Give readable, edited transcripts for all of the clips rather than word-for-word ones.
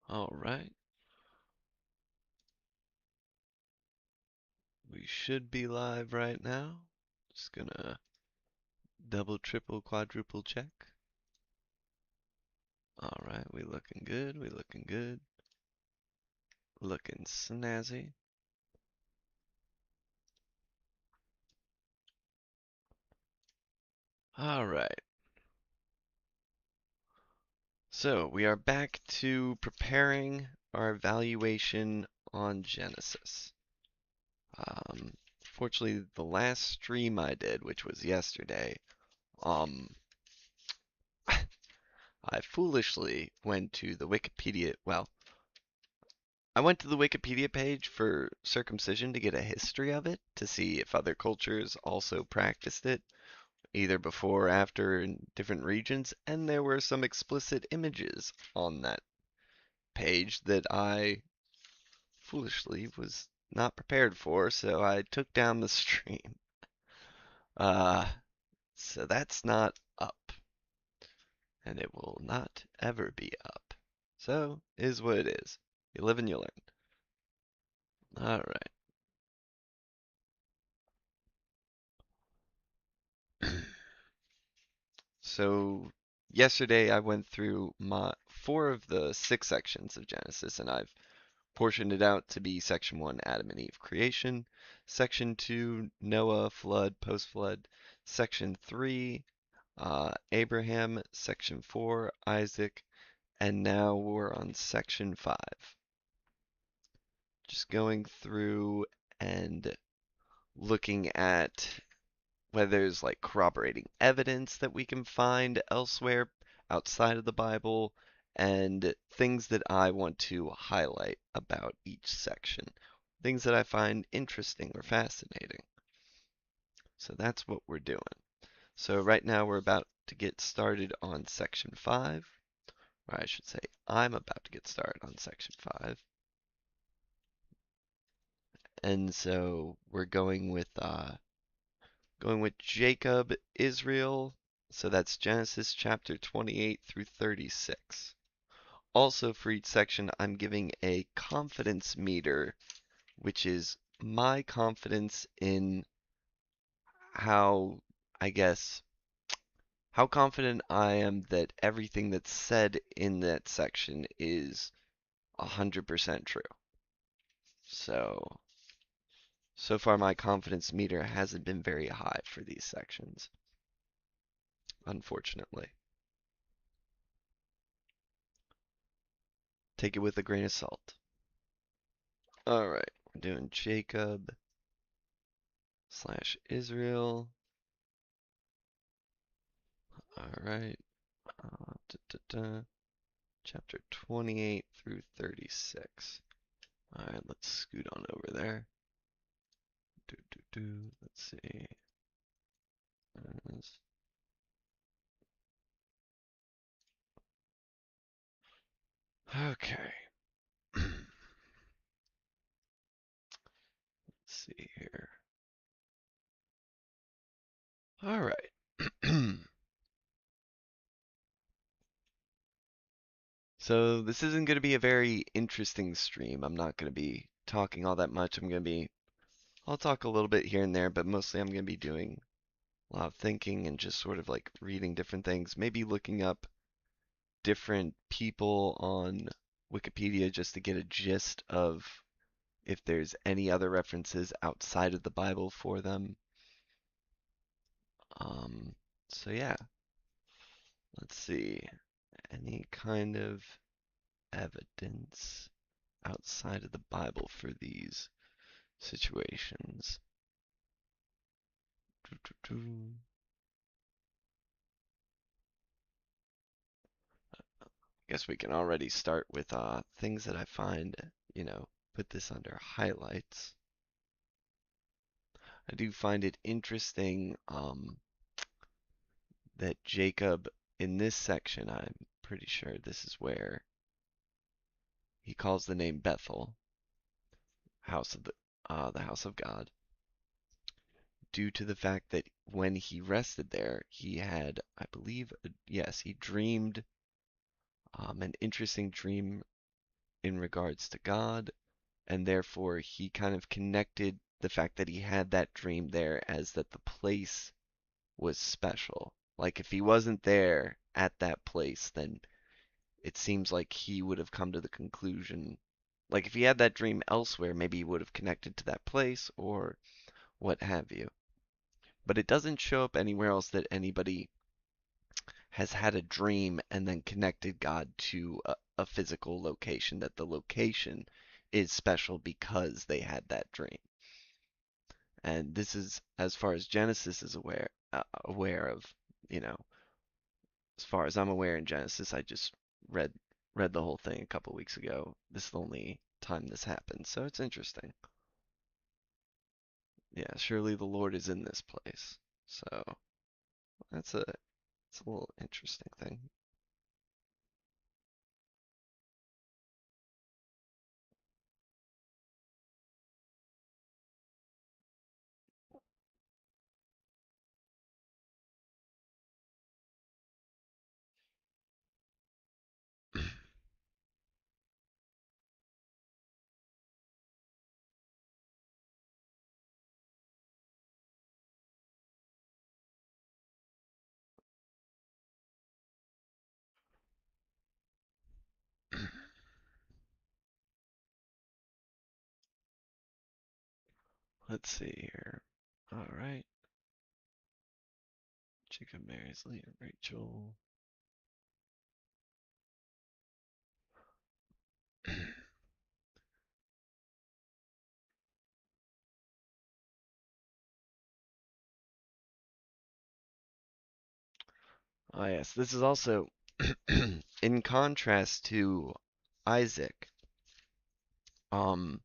All right. We should be live right now. Just gonna double, triple, quadruple check. All right, we looking good. We looking good. Looking snazzy. All right. So we are back to preparing our evaluation on Genesis. Um, Fortunately, the last stream I did, which was yesterday, um, I foolishly went to the Wikipedia. Well, I went to the Wikipedia page for circumcision to get a history of it to see if other cultures also practiced it, either before or after in different regions, and there were some explicit images on that page that I foolishly was not prepared for, so I took down the stream. Uh, so that's not up, and it will not ever be up. So, is what it is. You live and you learn. All right. So yesterday I went through my four of the six sections of Genesis, and I've portioned it out to be section one, Adam and Eve creation, section two, Noah, flood, post-flood, section three, Abraham, section four, Isaac, and now we're on section five. Just going through and looking at whether there's like corroborating evidence that we can find elsewhere outside of the Bible, and things that I want to highlight about each section, things that I find interesting or fascinating. So that's what we're doing. So right now we're about to get started on section 5, or I should say I'm about to get started on section 5. And so we're going with Jacob, Israel. So that's Genesis chapter 28 through 36. Also, for each section, I'm giving a confidence meter, which is my confidence in how, I guess, how confident I am that everything that's said in that section is 100% true. So far my confidence meter hasn't been very high for these sections, unfortunately. Take it with a grain of salt. All right, we're doing Jacob slash Israel. All right, da, da, da. Chapter 28 through 36. All right, let's scoot on over there. Let's see. Okay. Let's see here. All right. So this isn't going to be a very interesting stream. I'm not going to be talking all that much. I'll talk a little bit here and there, but mostly I'm going to be doing a lot of thinking and just sort of like reading different things, maybe looking up different people on Wikipedia just to get a gist of if there's any other references outside of the Bible for them. Um, so yeah, let's see. Any kind of evidence outside of the Bible for these situations. Guess we can already start with things that I find, put this under highlights. I do find it interesting that Jacob, in this section, I'm pretty sure this is where he calls the name Bethel, house of the house of God, due to the fact that when he rested there, he had, I believe, yes, he dreamed an interesting dream in regards to God, and therefore he kind of connected the fact that he had that dream there as that the place was special. Like if he wasn't there at that place, then it seems like he would have come to the conclusion, like if he had that dream elsewhere, maybe he would have connected to that place or what have you. But it doesn't show up anywhere else that anybody has had a dream and then connected God to a physical location, that the location is special because they had that dream. And this is as far as Genesis is aware of, you know, as far as I'm aware in Genesis, I just read read the whole thing a couple weeks ago. This is the only time this happened, so it's interesting. Yeah, surely the Lord is in this place. So that's a it's a little interesting thing. Let's see here. All right. Jacob marries Leah and Rachel. Oh yes, this is also in contrast to Isaac, um,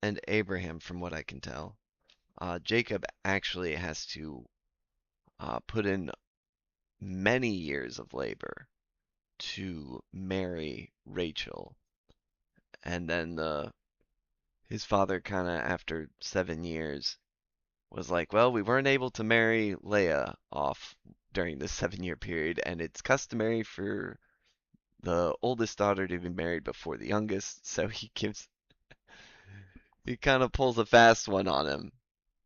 and Abraham, from what I can tell. Jacob actually has to put in many years of labor to marry Rachel, and then his father kind of after 7 years was like, well, we weren't able to marry Leah off during this 7 year period, and it's customary for the oldest daughter to be married before the youngest, so he kind of pulls a fast one on him.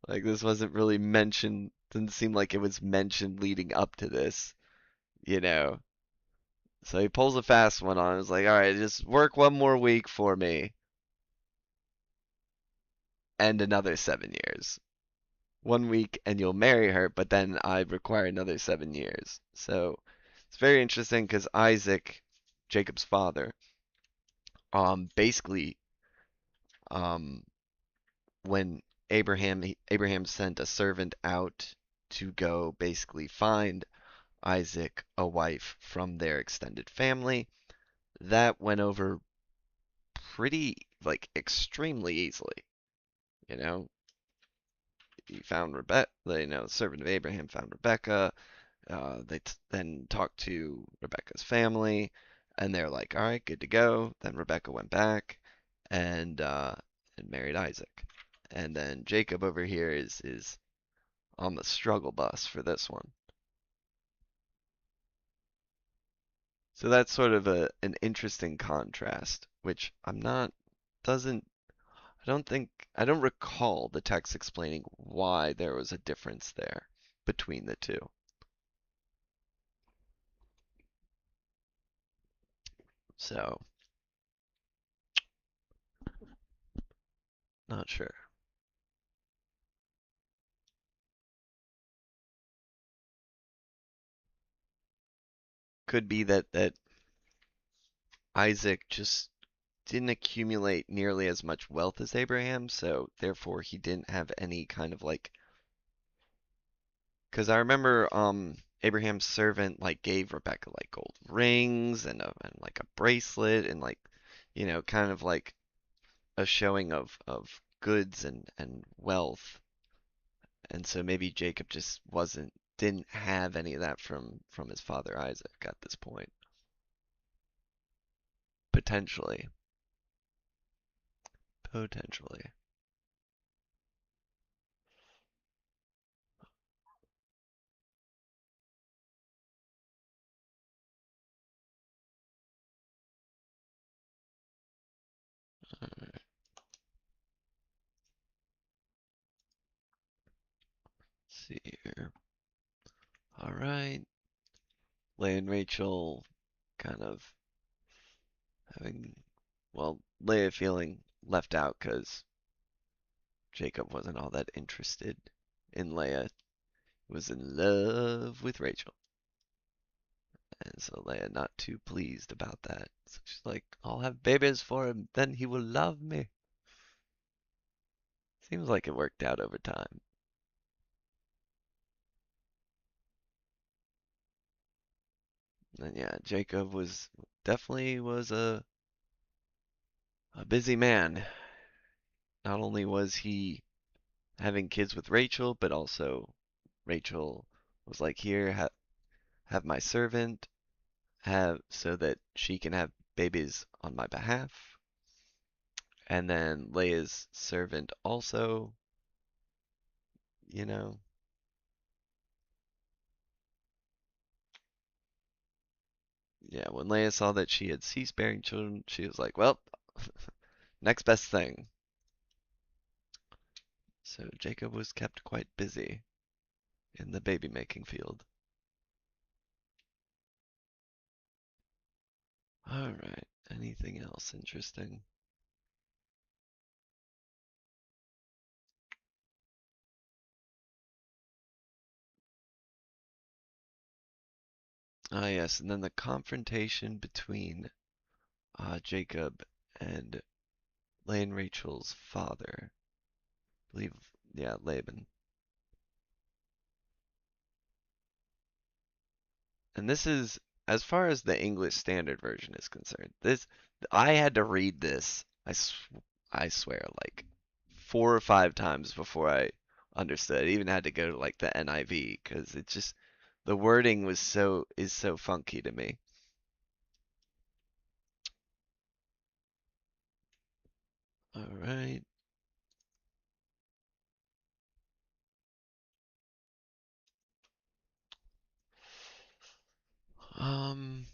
Like this wasn't really mentioned, didn't seem like it was mentioned leading up to this, you know. So he pulls a fast one on him. It's like, all right, just work one more week for me, and another 7 years. 1 week and you'll marry her, but then I require another 7 years. So it's very interesting because Isaac, Jacob's father, basically, um, when Abraham sent a servant out to go basically find Isaac a wife from their extended family, that went over pretty like extremely easily. You know, he found Rebecca. The servant of Abraham found Rebecca. Then talked to Rebecca's family, and they're like, "All right, good to go." Then Rebecca went back and married Isaac, and then Jacob over here is on the struggle bus for this one. So that's sort of an interesting contrast, which I'm not doesn't I don't think I don't recall the text explaining why there was a difference there between the two. So, not sure. Could be that Isaac just didn't accumulate nearly as much wealth as Abraham, so therefore he didn't have any kind of like. Because I remember Abraham's servant like gave Rebecca like gold rings and like a bracelet and like kind of like a showing of goods and wealth. And so maybe Jacob just didn't have any of that from his father Isaac at this point. Potentially. Potentially. see here. All right. Leia and Rachel kind of having, well, Leia feeling left out because Jacob wasn't all that interested in Leia. He was in love with Rachel. And so Leia not too pleased about that. So she's like, I'll have babies for him, then he will love me. Seems like it worked out over time. And yeah, Jacob was definitely was a busy man. Not only was he having kids with Rachel, but also Rachel was like, "Here, have my servant have so that she can have babies on my behalf." And then Leia's servant also, you know, yeah, when Leia saw that she had ceased bearing children, she was like, "Well, next best thing." So Jacob was kept quite busy in the baby making field. All right. Anything else interesting? Ah, yes, and then the confrontation between Jacob and Lane Rachel's father. I believe, yeah, Laban. And this is, as far as the English Standard Version is concerned, this, I had to read this, I swear, like 4 or 5 times before I understood. I even had to go to like the NIV because it just, the wording is so funky to me. All right. Um,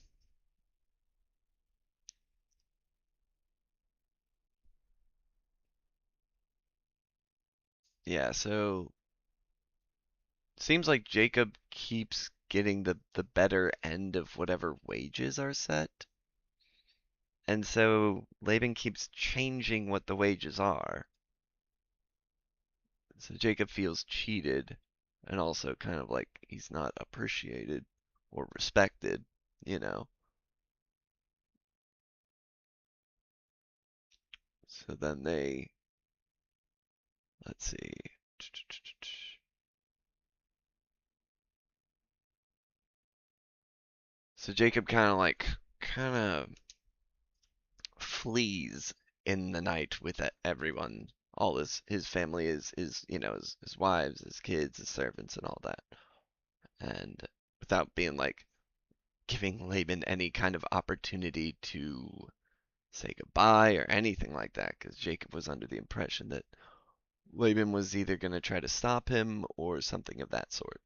yeah, so seems like Jacob keeps getting the better end of whatever wages are set. And so Laban keeps changing what the wages are. So Jacob feels cheated and also kind of like he's not appreciated or respected, you know. So then they, let's see. So Jacob kind of flees in the night with everyone. All his family is his wives, his kids, his servants, and all that. And without being like giving Laban any kind of opportunity to say goodbye or anything like that, because Jacob was under the impression that Laban was either going to try to stop him or something of that sort.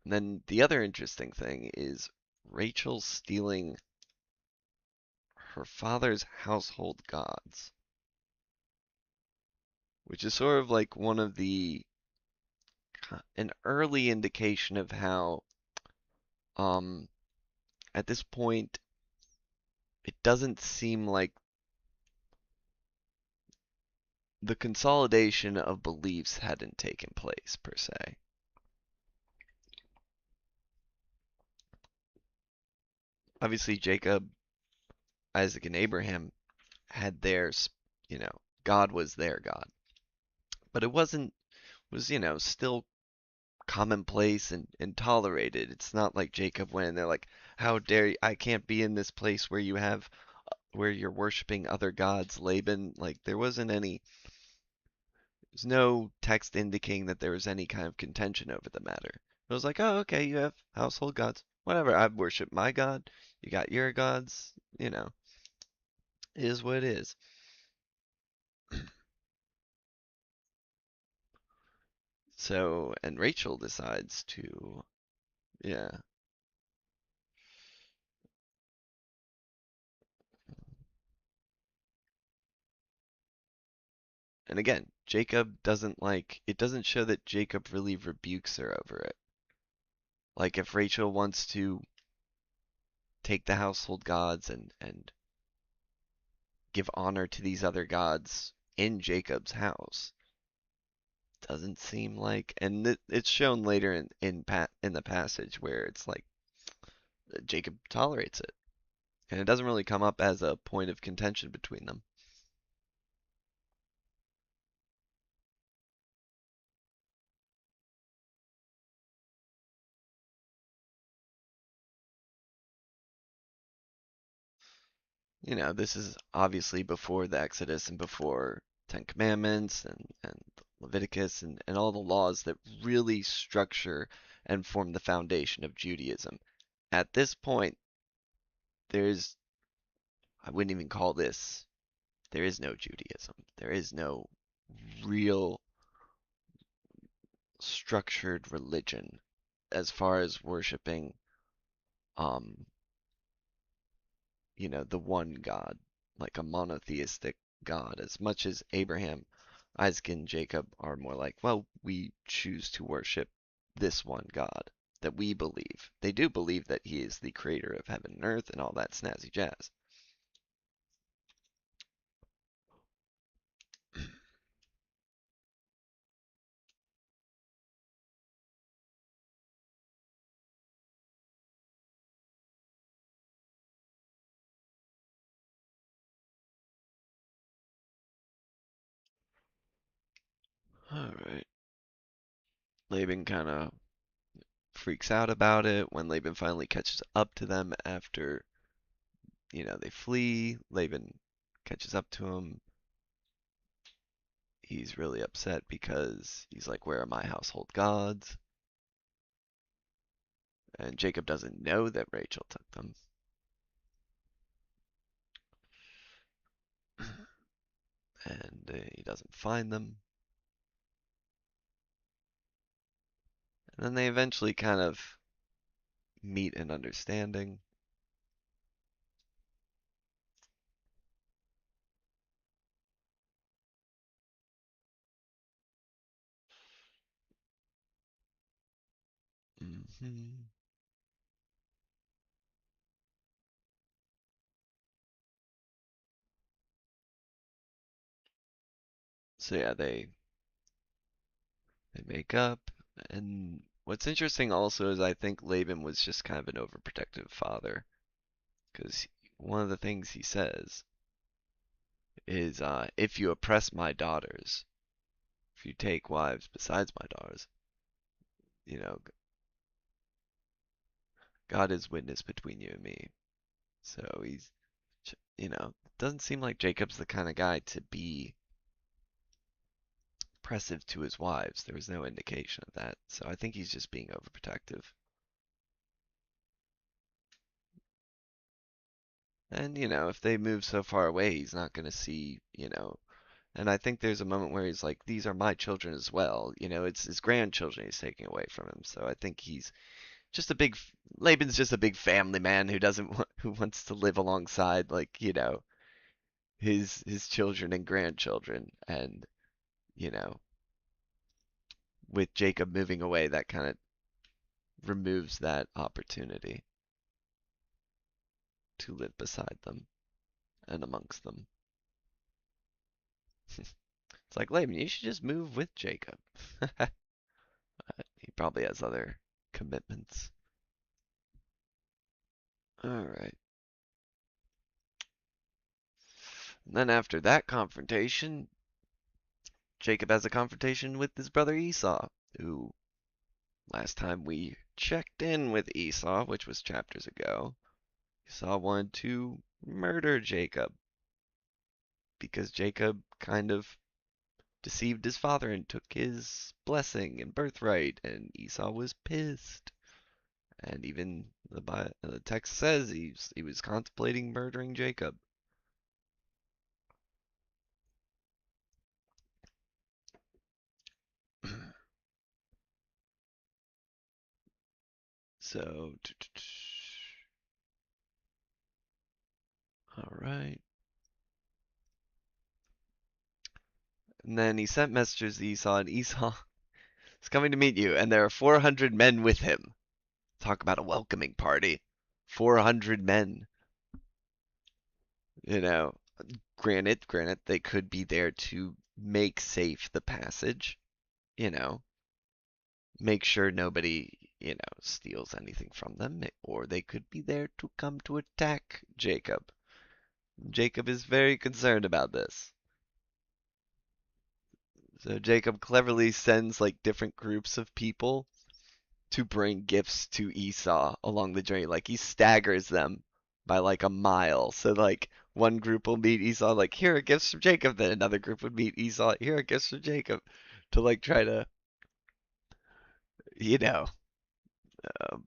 And then the other interesting thing is Rachel stealing her father's household gods, which is sort of like one of the an early indication of how um at this point it doesn't seem like the consolidation of beliefs hadn't taken place per se. Obviously Jacob, Isaac and Abraham had theirs, you know, God was their God. But it wasn't was, still commonplace and tolerated. It's not like Jacob went and they're like, "How dare you? I can't be in this place where you have where you're worshiping other gods, Laban." Like there's no text indicating that there was any kind of contention over the matter. It was like, "Oh, okay, you have household gods. Whatever. I worship my God. You got your gods, it is what it is." So, and Rachel decides to, yeah. And again, Jacob doesn't like, it doesn't show that Jacob really rebukes her over it. Like if Rachel wants to take the household gods and give honor to these other gods in Jacob's house, doesn't seem like, and it's shown later in the passage where it's like Jacob tolerates it, and it doesn't really come up as a point of contention between them. This is obviously before the Exodus and before Ten Commandments and Leviticus and all the laws that really structure and form the foundation of Judaism. At this point, there's, I wouldn't even call this, there is no Judaism. There is no real structured religion as far as worshiping, um, the one God, like a monotheistic God, as much as Abraham, Isaac, and Jacob are more like, well, we choose to worship this one God that we believe. They do believe that he is the creator of heaven and earth and all that snazzy jazz. All right. Laban kind of freaks out about it when Laban finally catches up to them after, they flee. Laban catches up to him. He's really upset because he's like, where are my household gods? And Jacob doesn't know that Rachel took them. And he doesn't find them. And then they eventually kind of meet an understanding. Hmm. So yeah, they make up. And what's interesting also is I think Laban was just kind of an overprotective father, because one of the things he says is, if you oppress my daughters, if you take wives besides my daughters, you know, God is witness between you and me. So doesn't seem like Jacob's the kind of guy to be oppressive to his wives. There was no indication of that. So I think he's just being overprotective. And, if they move so far away, he's not going to see. And I think there's a moment where he's like, these are my children as well. It's his grandchildren he's taking away from him. So I think he's just a big, Laban's just a big family man who doesn't want, who wants to live alongside, like, his children and grandchildren. And, you know, with Jacob moving away, that kind of removes that opportunity to live beside them and amongst them. It's like, Laban, you should just move with Jacob. He probably has other commitments. Alright. Then after that confrontation, Jacob has a confrontation with his brother Esau, who, last time we checked in with Esau, which was chapters ago, Esau wanted to murder Jacob because Jacob kind of deceived his father and took his blessing and birthright, and Esau was pissed. And even the text says he was contemplating murdering Jacob. So, all right. And then he sent messengers to Esau, and Esau is coming to meet you, and there are 400 men with him. Talk about a welcoming party. 400 men. You know, granted, they could be there to make safe the passage, you know, make sure nobody, steals anything from them, or they could be there to come to attack Jacob. Jacob is very concerned about this. So Jacob cleverly sends like different groups of people to bring gifts to Esau along the journey. Like he staggers them by like a mile. So like one group will meet Esau like here are gifts from Jacob, then another group would meet Esau here are gifts from Jacob to like try to you know um,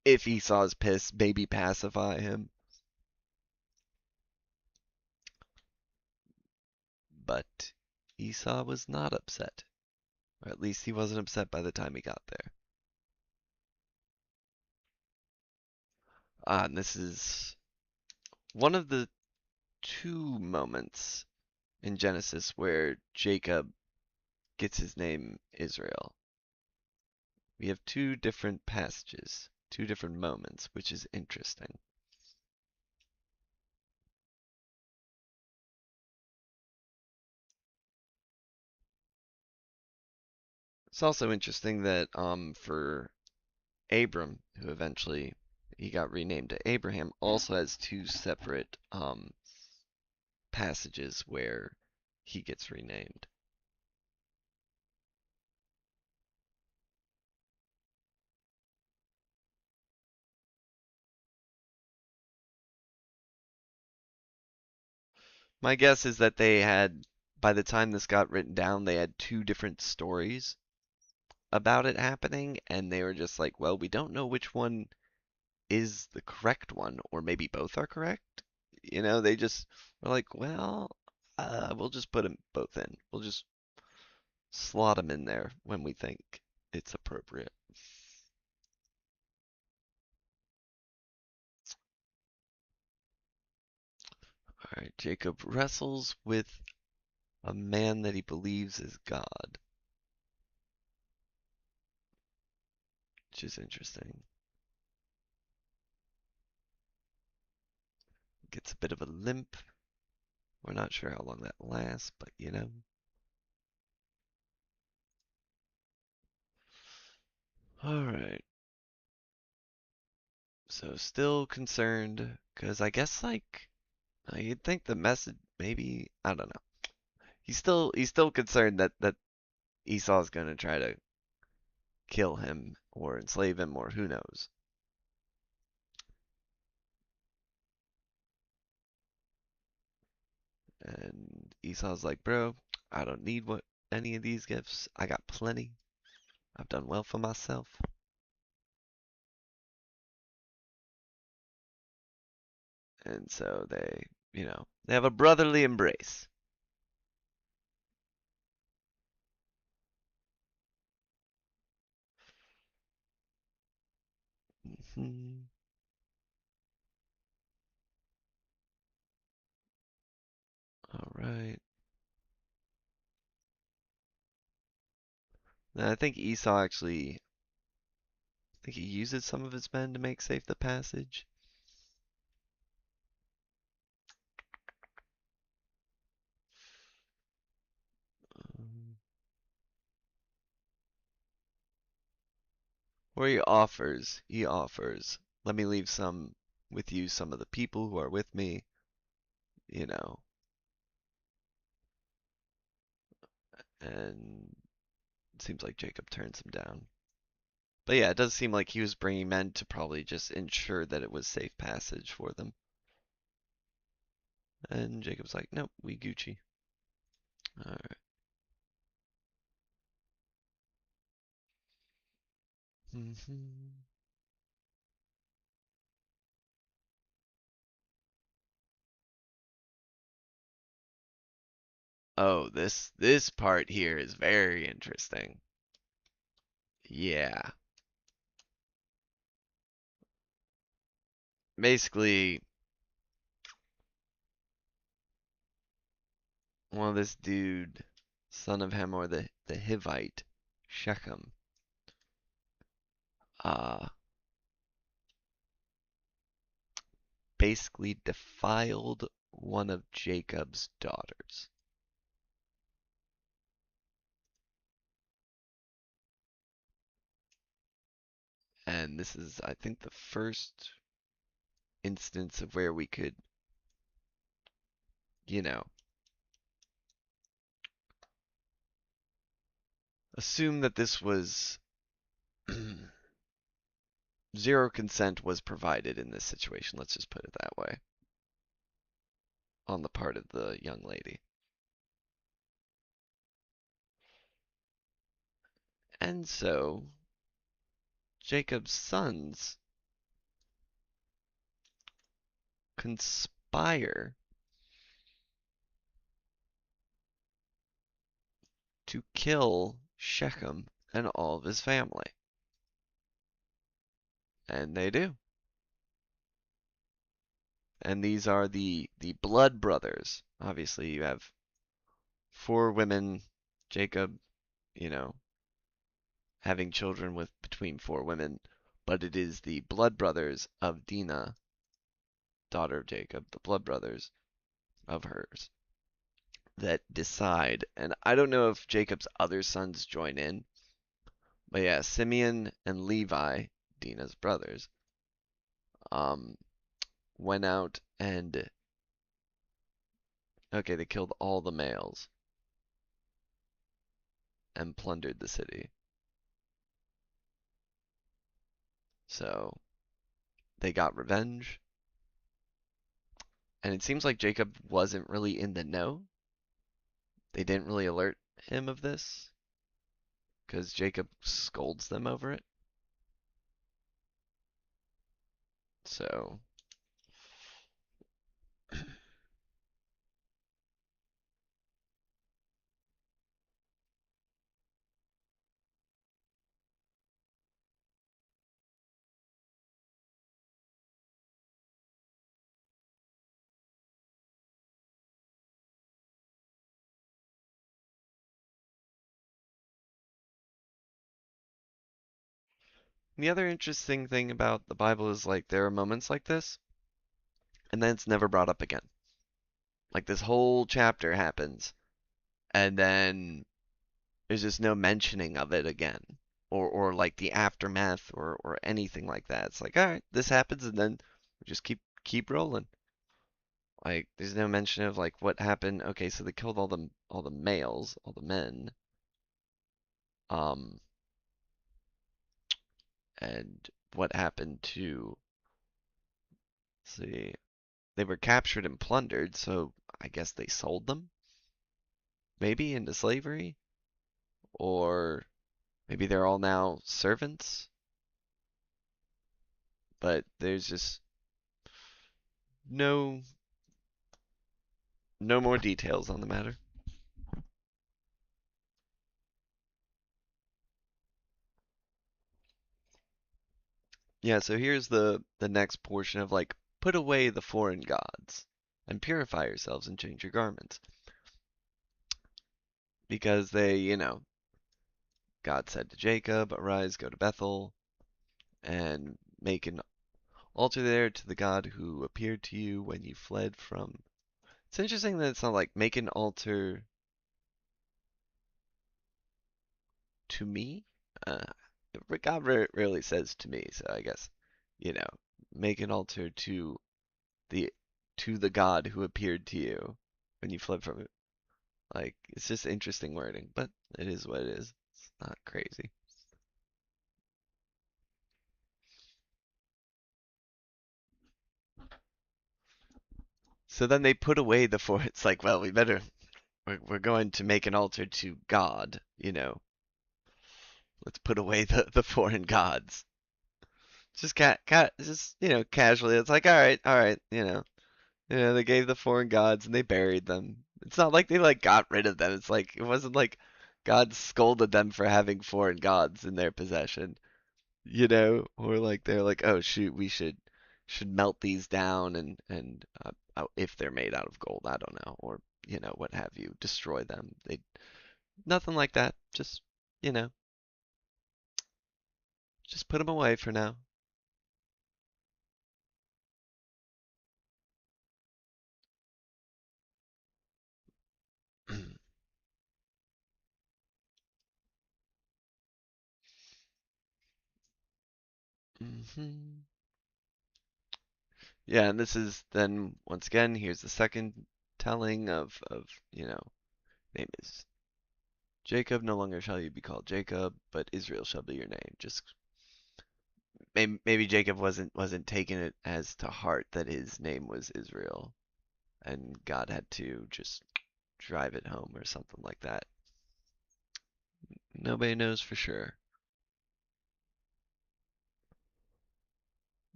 if Esau's pissed, maybe pacify him. But Esau was not upset, or at least he wasn't upset by the time he got there. And this is one of the two moments in Genesis where Jacob gets his name Israel. We have two different passages, two different moments, which is interesting. It's also interesting that for Abram, who eventually he got renamed to Abraham, also has two separate passages where he gets renamed. My guess is that they had, by the time this got written down, they had two different stories about it happening, and they were just like, well, we don't know which one is the correct one, or maybe both are correct. They just were like, well, we'll just put them both in. We'll just slot them in there when we think it's appropriate. All right, Jacob wrestles with a man that he believes is God, which is interesting. Gets a bit of a limp. We're not sure how long that lasts, but All right. So still concerned, because I guess like you'd think the message maybe I don't know. He's still concerned that Esau's gonna try to kill him or enslave him or who knows. And Esau's like, bro, I don't need what any of these gifts. I got plenty. I've done well for myself. And so they have a brotherly embrace. Hmm. All right. Now, I think Esau actually, I think he uses some of his men to make safe the passage. Um, Or he offers, let me leave some with you, some of the people who are with me, you know, and it seems like Jacob turns him down. But yeah, it does seem like he was bringing men to probably just ensure that it was safe passage for them. And Jacob's like, nope, we Gucci. All right. Mhm. Oh, this part here is very interesting. Yeah. Basically, well, this dude. son of Hamor the Hivite, Shechem, uh, basically defiled one of Jacob's daughters. And this is, I think, the first instance of where we could, you know, assume that this was zero consent was provided in this situation. Let's just put it that way on the part of the young lady. And so Jacob's sons conspire to kill Shechem and all of his family. And they do. And these are the blood brothers. Obviously, you have four women, Jacob, you know, having children with between four women, but it is the blood brothers of Dinah, daughter of Jacob, the blood brothers of hers, that decide. And I don't know if Jacob's other sons join in, but yeah, Simeon and Levi, Dinah's brothers, um, went out and okay, they killed all the males and plundered the city. So they got revenge. And it seems like Jacob wasn't really in the know. They didn't really alert him of this because Jacob scolds them over it. So the other interesting thing about the Bible is like there are moments like this, and then it's never brought up again. Like this whole chapter happens, and then there's just no mentioning of it again. Or like the aftermath or anything like that. It's like, all right, this happens and then we just keep rolling. Like there's no mention of like what happened. Okay, so they killed all the males, all the men. Um and what happened to see they were captured and plundered, so I guess they sold them maybe into slavery or maybe they're all now servants, but there's just no no more details on the matter. Yeah, so here's the next portion of like put away the foreign gods and purify yourselves and change your garments because God said to Jacob, "Arise, go to Bethel and make an altar there to the God who appeared to you when you fled from." It's interesting that it's not like make an altar to me. Uh, God rarely says to me, so I guess you know, make an altar the to the God who appeared to you when you fled from it. Like it's just interesting wording, but it is what it is. It's not crazy. So then they put away the four. It's like, well, we're going to make an altar to God. Let's put away the foreign gods. Just just casually. It's like, all right. They gave the foreign gods and they buried them. It's not like they like got rid of them. It's like it wasn't like God scolded them for having foreign gods in their possession. Or like they're like, oh shoot, we should melt these down and if they're made out of gold, I don't know, or what have you, destroy them. They Nothing like that. Just, you know, just put them away for now. hmm Yeah, and this is then once again, here's the second telling of, name is Jacob, no longer shall you be called Jacob, but Israel shall be your name. Just maybe Jacob wasn't taking it as to heart that his name was Israel, and God had to just drive it home or something like that. Nobody knows for sure.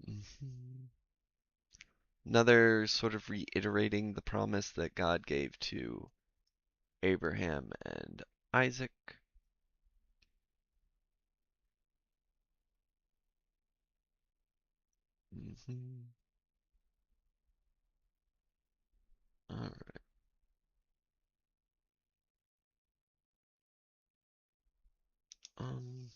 hmm Another sort of reiterating the promise that God gave to Abraham and Isaac. hmm All right. Um,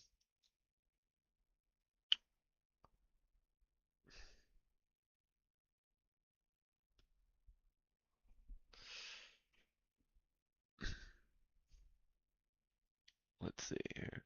let's see here.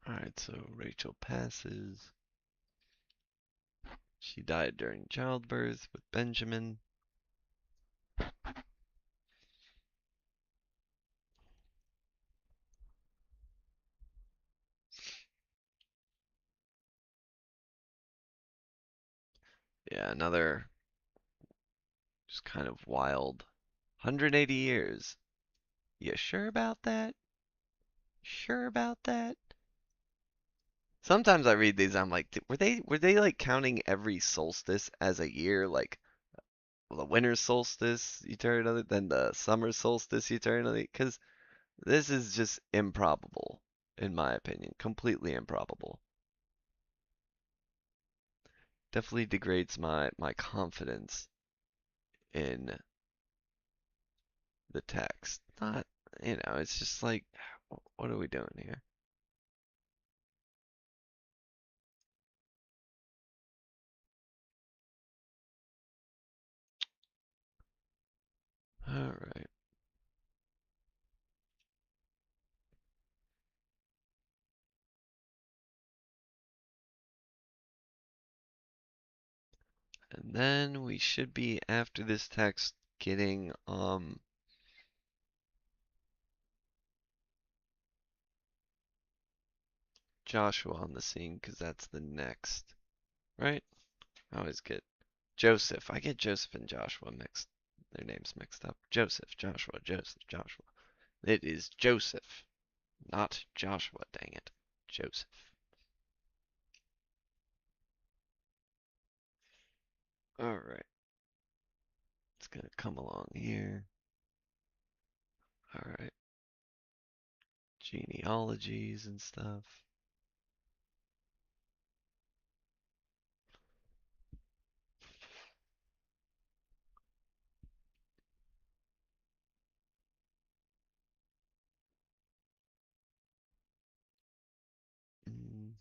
All right, so Rachel passes. She died during childbirth with Benjamin. Yeah, another just kind of wild 180 years. You sure about that? Sure about that? Sometimes I read these, I'm like, were they like counting every solstice as a year, like the winter solstice eternally, then the summer solstice eternally? Because this is just improbable, in my opinion, completely improbable. Definitely degrades my confidence in the text. Not, it's just like, what are we doing here? All right. And then we should be after this text getting Joshua on the scene because that's the next, right? I always get Joseph. I get Joseph and Joshua mixed, their names mixed up. Joseph, Joshua, Joseph, Joshua. It is Joseph, not Joshua, dang it. Joseph. All right. It's gonna come along here. All right. Genealogies and stuff. Mm,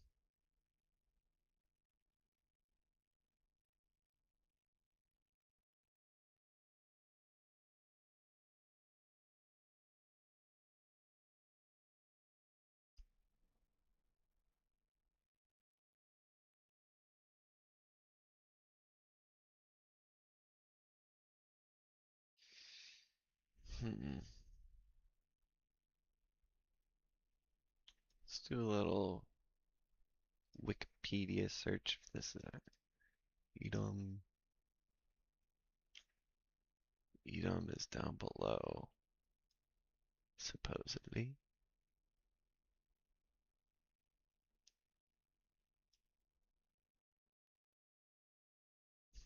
hmm. Let's do a little Wikipedia search if this is Edom. Edom is down below, supposedly.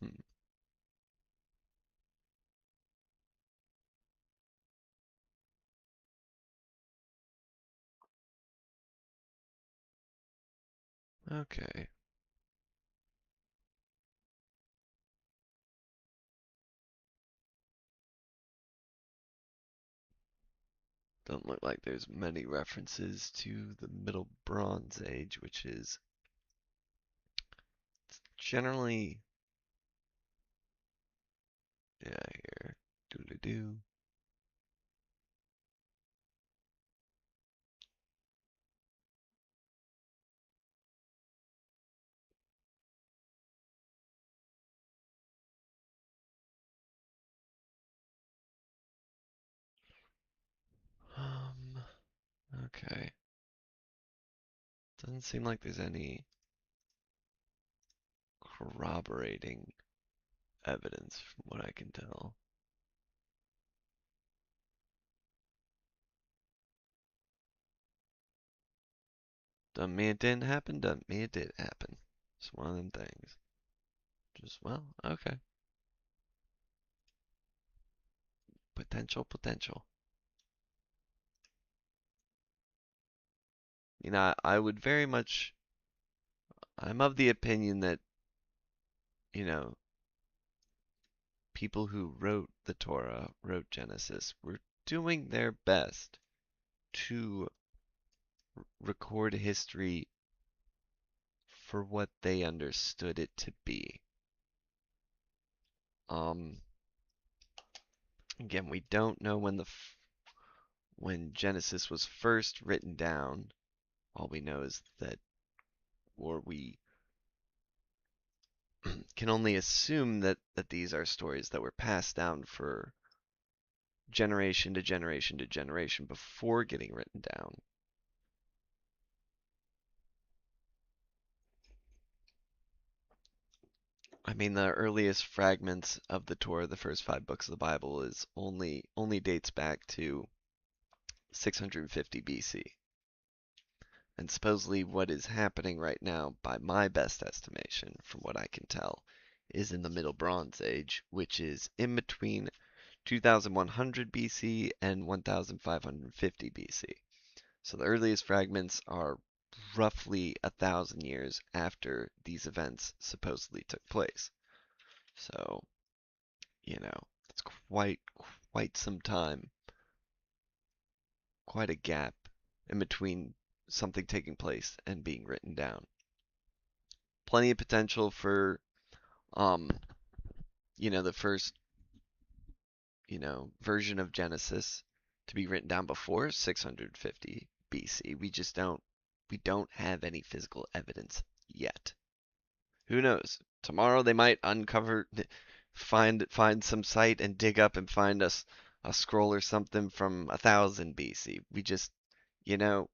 Hmm. Okay. Don't look like there's many references to the Middle Bronze Age, which is generally, yeah, here, doo-doo-doo. Um, okay. Doesn't seem like there's any corroborating evidence from what I can tell. Doesn't mean it didn't happen, doesn't mean it did happen. It's one of them things. Just, well, okay. Potential, potential. I would very much, I'm of the opinion that, you know, people who wrote the Torah, wrote Genesis, were doing their best to record history for what they understood it to be. Um, Again, we don't know when Genesis was first written down. All we know is that, or we can only assume that these are stories that were passed down for generation to generation to generation before getting written down. I mean, the earliest fragments of the Torah, the first five books of the Bible, is only dates back to 650 BC. And supposedly what is happening right now, by my best estimation, from what I can tell, is in the Middle Bronze Age, which is in between 2100 BC and 1550 BC. So the earliest fragments are roughly 1,000 years after these events supposedly took place. So, it's quite some time, quite a gap in between something taking place and being written down. Plenty of potential for um, the first, version of Genesis to be written down before 650 BC. We don't have any physical evidence yet. Who knows? Tomorrow they might find some site and dig up and find us a scroll or something from 1000 BC. You know,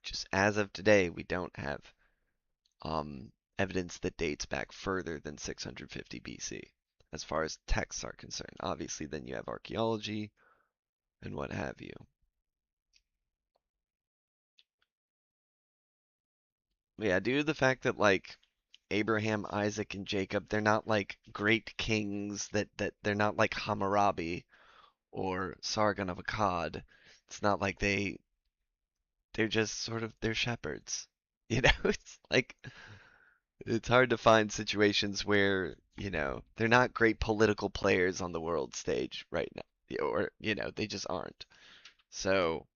just as of today, we don't have evidence that dates back further than 650 BC as far as texts are concerned. Obviously, then you have archaeology and what have you. Yeah, due to the fact that like Abraham, Isaac, and Jacob, they're not like great kings that they're not like Hammurabi or Sargon of Akkad. It's not like they're just sort of they're shepherds. It's like it's hard to find situations where, they're not great political players on the world stage right now. Or, they just aren't. So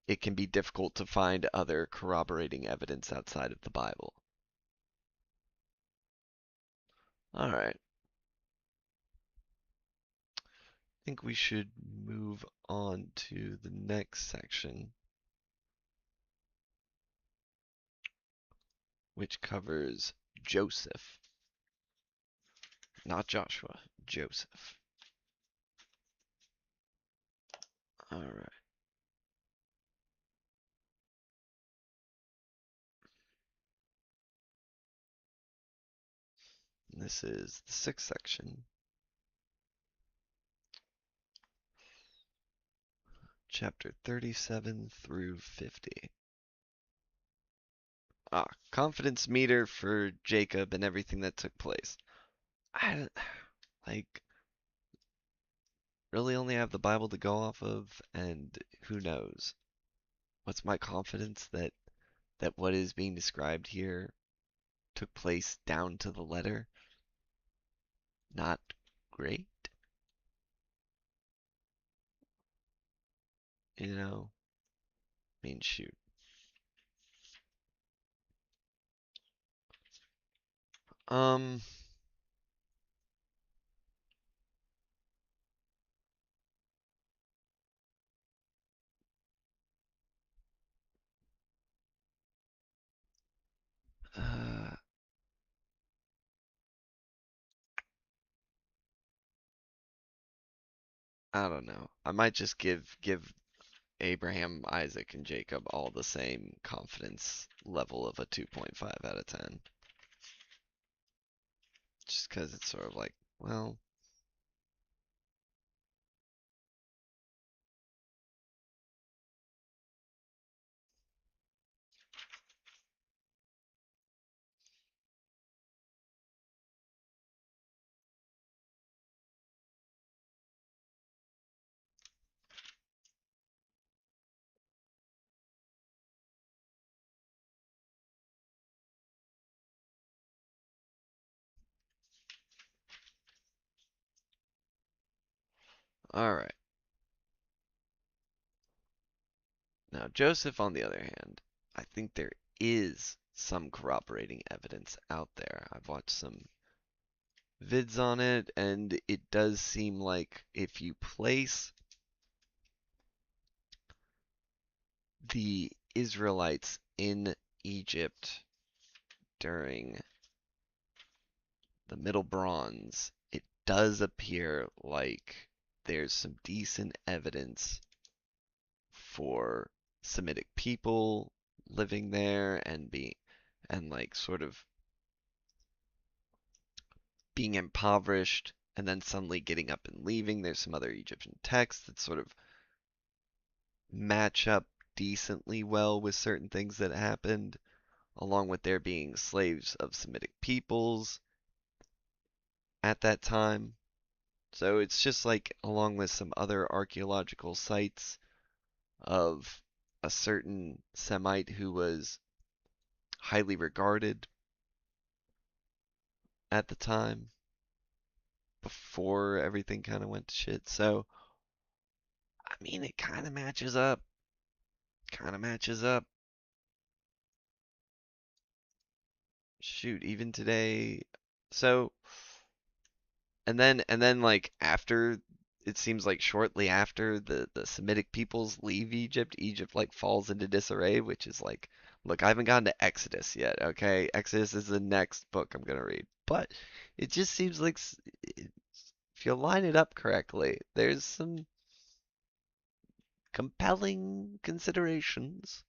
it can be difficult to find other corroborating evidence outside of the Bible. All right. I think we should move on to the next section, which covers Joseph. Not Joshua, Joseph. All right. This is the sixth section, chapter 37 through 50. Confidence meter for Jacob and everything that took place. I like really only have the Bible to go off of, and who knows? What's my confidence that that what is being described here took place down to the letter. Not great, you know? I mean, shoot. Um, uh, I don't know. I might just give Abraham, Isaac, and Jacob all the same confidence level of a 2.5 out of 10. Just because it's sort of like, well, alright. Now, Joseph, on the other hand, I think there is some corroborating evidence out there. I've watched some vids on it, and it does seem like if you place the Israelites in Egypt during the Middle Bronze, it does appear like there's some decent evidence for Semitic people living there and like sort of being impoverished and then suddenly getting up and leaving. There's some other Egyptian texts that sort of match up decently well with certain things that happened, along with there being slaves of Semitic peoples at that time. So it's just like, along with some other archaeological sites of a certain Semite who was highly regarded at the time before everything kind of went to shit. So, I mean, it kind of matches up. Kind of matches up. Shoot, even today. So, and then like after it seems like shortly after the Semitic peoples leave Egypt, Egypt like falls into disarray, which is like, look, I haven't gotten to Exodus yet, okay? Exodus is the next book I'm gonna read. But it just seems like if you line it up correctly, there's some compelling considerations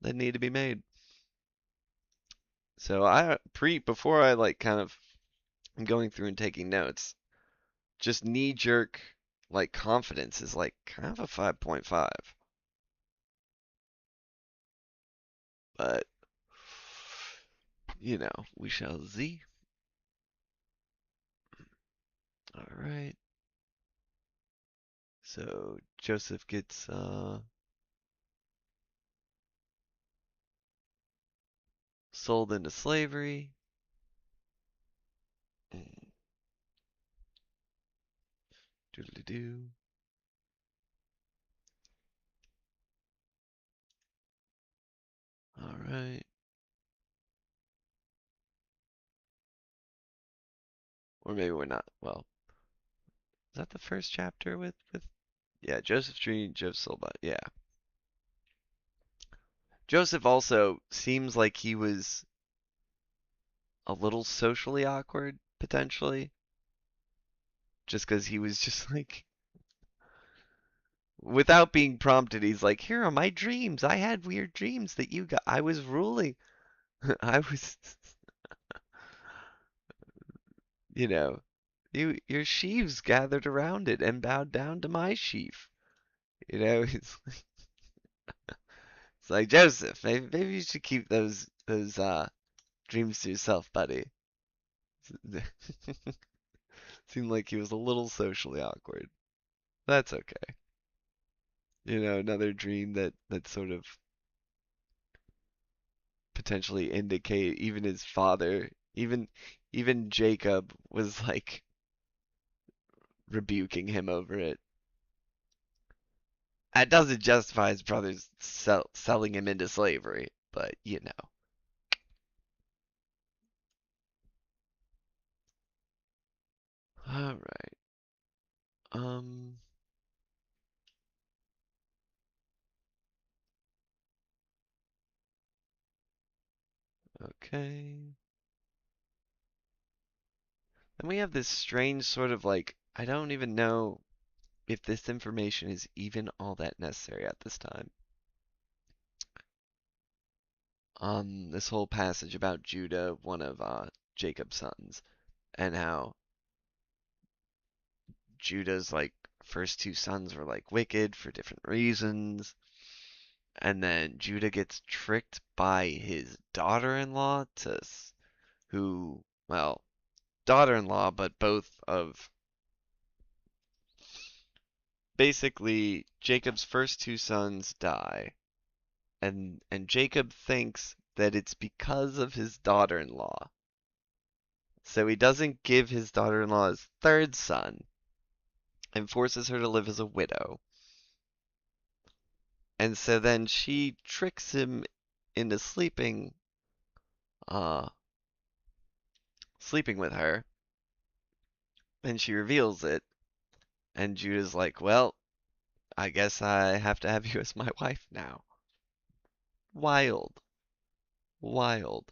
that need to be made. So before I like kind of am going through and taking notes, just knee jerk like confidence is like kind of a 5.5. But we shall see. All right. So Joseph gets sold into slavery. Doodly doo. All right. Or maybe we're not. Well, is that the first chapter with yeah, Joseph Tree, Joseph Silva. Yeah. Joseph also seems like he was a little socially awkward, potentially, just because he was just like, without being prompted, he's like, here are my dreams. I had weird dreams that you got. I was ruling. I was, you know, your sheaves gathered around it and bowed down to my sheaf. It's like Joseph. Maybe you should keep those dreams to yourself, buddy. Seemed like he was a little socially awkward. That's okay. Another dream that sort of potentially indicate even his father, even Jacob was like rebuking him over it. That doesn't justify his brothers selling him into slavery, but you know. All right. Um. Okay. Then we have this strange sort of like I don't even know if this information is even all that necessary at this time. This whole passage about Judah, one of Jacob's sons, and how Judah's like first two sons were like wicked for different reasons, and then Judah gets tricked by his daughter-in-law who, well, daughter-in-law, but both of basically Jacob's first two sons die, and Jacob thinks that it's because of his daughter-in-law. So he doesn't give his daughter-in-law his third son and forces her to live as a widow. And so then she tricks him into uh sleeping with her, and she reveals it, and Judah's like, "Well, I guess I have to have you as my wife now." Wild. Wild.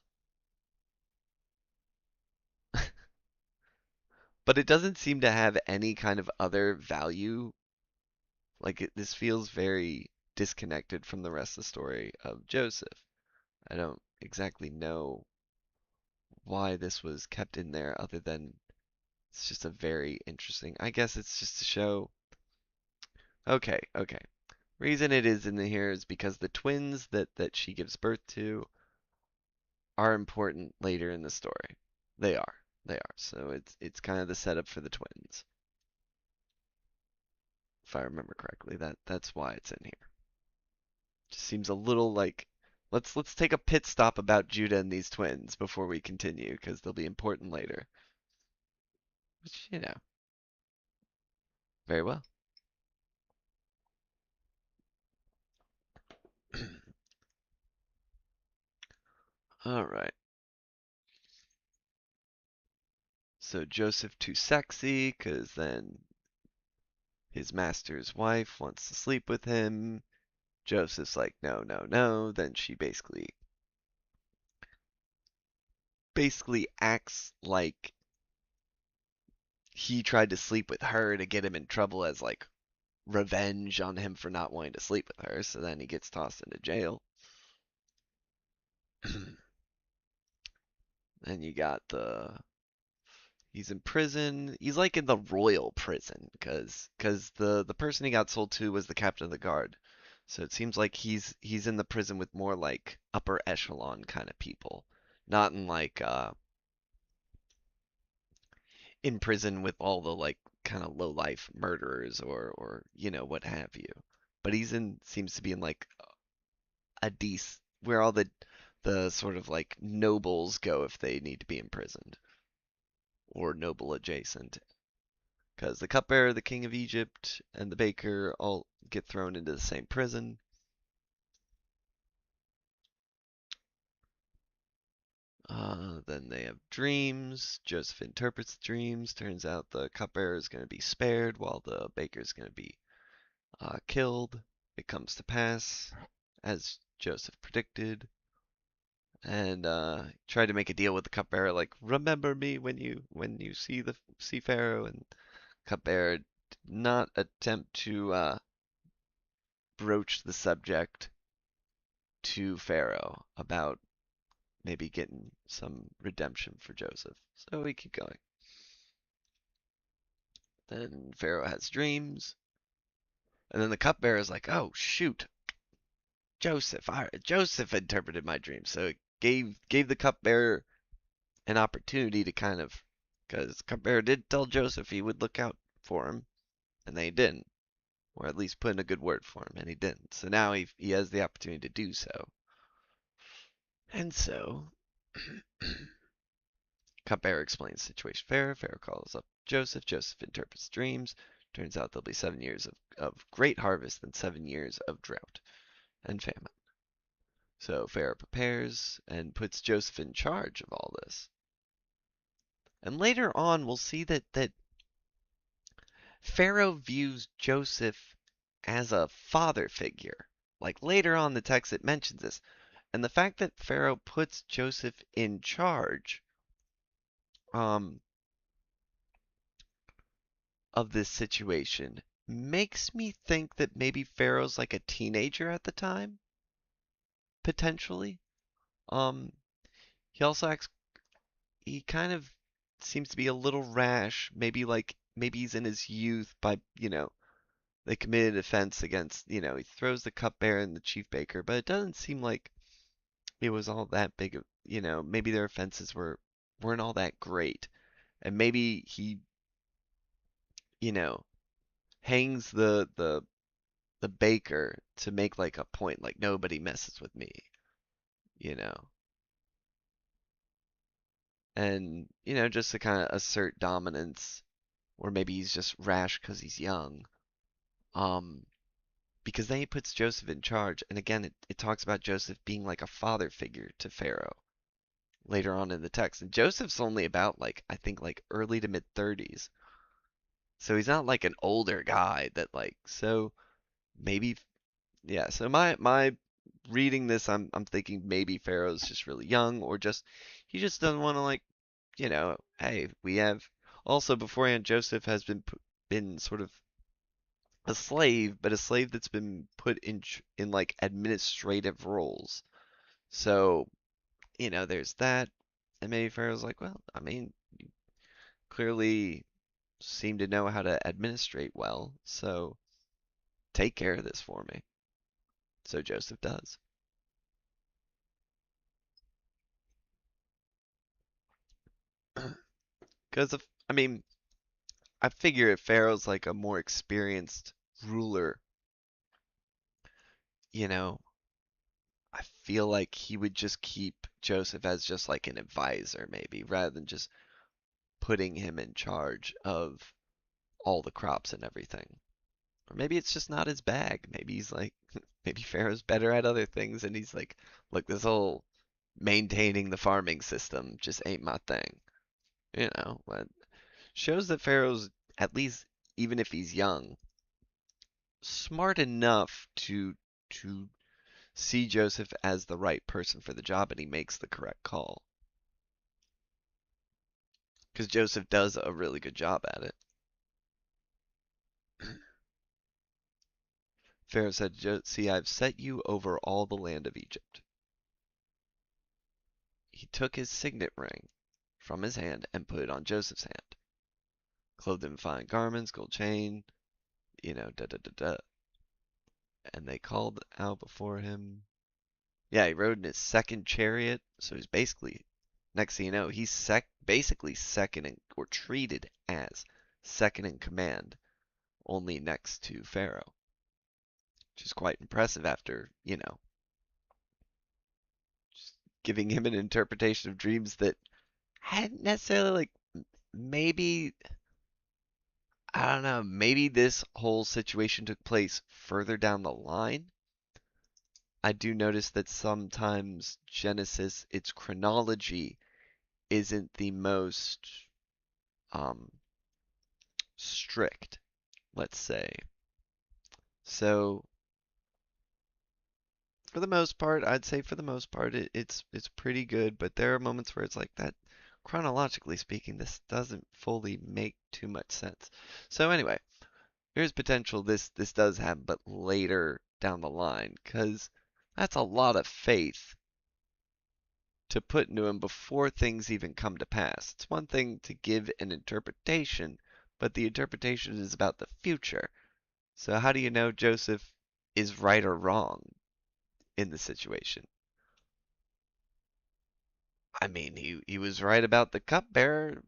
But it doesn't seem to have any kind of other value. Like this feels very disconnected from the rest of the story of Joseph. I don't exactly know why this was kept in there other than it's just a very interesting. I guess it's just to show. Okay, okay. Reason it is in here is because the twins that she gives birth to are important later in the story. They are. They are. So it's kind of the setup for the twins, if I remember correctly. That's why it's in here. Just seems a little like let's take a pit stop about Judah and these twins before we continue because they'll be important later. Which, very well. All right. So Joseph too sexy because then his master's wife wants to sleep with him. Joseph's like, no, no, no. Then she basically acts like he tried to sleep with her to get him in trouble as like revenge on him for not wanting to sleep with her. So then he gets tossed into jail. Then you got he's in prison. He's like in the royal prison because the person he got sold to was the captain of the guard. So it seems like he's in the prison with more like upper echelon kind of people, not in like in prison with all the like kind of low life murderers or what have you. But he's in seems to be in like a decent where all the sort of like nobles go if they need to be imprisoned or noble adjacent. Because the cupbearer, the king of Egypt, and the baker all get thrown into the same prison. Then they have dreams. Joseph interprets the dreams. Turns out the cupbearer is going to be spared while the baker is going to be killed. It comes to pass as Joseph predicted, and tried to make a deal with the cupbearer, like remember me when you see Pharaoh, and cupbearer did not attempt to broach the subject to Pharaoh about maybe getting some redemption for Joseph. So we keep going. Then Pharaoh has dreams, and then the cupbearer is like, "Oh shoot, Joseph interpreted my dream." So it gave the cupbearer an opportunity to kind of, because cupbearer did tell Joseph he would look out for him, and they didn't, or at least put in a good word for him, and he didn't. So now he has the opportunity to do so. And so, cupbearer explains the situation to Pharaoh. Pharaoh calls up Joseph. Joseph interprets dreams. Turns out there'll be 7 years of great harvest and 7 years of drought and famine. So Pharaoh prepares and puts Joseph in charge of all this. And later on, we'll see that Pharaoh views Joseph as a father figure. Like later on in the text, it mentions this. And the fact that Pharaoh puts Joseph in charge um, of this situation makes me think that maybe Pharaoh's like a teenager at the time, potentially. Um, he also acts, he kind of seems to be a little rash. Maybe he's in his youth by, they committed offense against, he throws the cupbearer and the chief baker, but it doesn't seem like it was all that big of, maybe their offenses weren't all that great. And maybe he, you know, hangs the baker to make like a point, like nobody messes with me, you know. And, just to kind of assert dominance, or maybe he's just rash because he's young. Um, because then he puts Joseph in charge, and again, it talks about Joseph being like a father figure to Pharaoh later on in the text. And Joseph's only about like, I think like early to mid 30s. So he's not like an older guy that like, so maybe, yeah. So my reading this, I'm thinking maybe Pharaoh's just really young, or just he just doesn't want to like, hey, we have also beforehand Joseph has been sort of a slave, but a slave that's been put in like administrative roles. So, there's that. And maybe Pharaoh's like, well, I mean, clearly seem to know how to administrate well, so take care of this for me. So Joseph does. Because of, I mean, I figure if Pharaoh's like a more experienced ruler, you know, I feel like he would just keep Joseph as just like an advisor, maybe, rather than just putting him in charge of all the crops and everything. Or maybe it's just not his bag. Maybe he's like, maybe Pharaoh's better at other things, and he's like, look, this whole maintaining the farming system just ain't my thing. But shows that Pharaoh's, at least even if he's young, smart enough to see Joseph as the right person for the job, and he makes the correct call. Because Joseph does a really good job at it. Pharaoh said, see, I've set you over all the land of Egypt. He took his signet ring from his hand and put it on Joseph's hand. Clothed him in fine garments, gold chain, da da da da. And they called out before him. Yeah, he rode in his second chariot, so he's basically, next thing you know, he's basically second in, or treated as second in command, only next to Pharaoh, which is quite impressive after, just giving him an interpretation of dreams that hadn't necessarily, like, maybe, I don't know, maybe this whole situation took place further down the line. I do notice that sometimes Genesis, its chronology isn't the most um, strict, let's say. So for the most part, I'd say for the most part, it's pretty good. But there are moments where it's like that. Chronologically speaking, this doesn't fully make too much sense. So anyway, here's potential this does happen, but later down the line, because that's a lot of faith to put into him before things even come to pass. It's one thing to give an interpretation, but the interpretation is about the future. So how do you know Joseph is right or wrong in the situation? I mean, he was right about the cupbearer.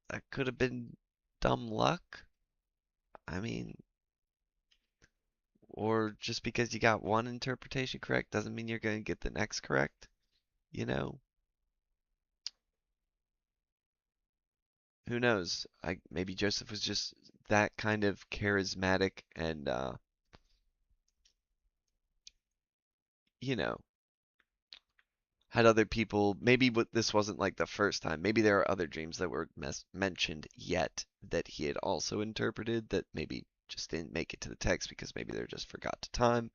That could have been dumb luck. I mean, or just because you got one interpretation correct doesn't mean you're going to get the next correct. you know, who knows? Maybe Joseph was just that kind of charismatic and you know, had other people. Maybe this wasn't like the first time. Maybe there are other dreams that were mentioned yet that he had also interpreted that maybe just didn't make it to the text because maybe they're just forgot to time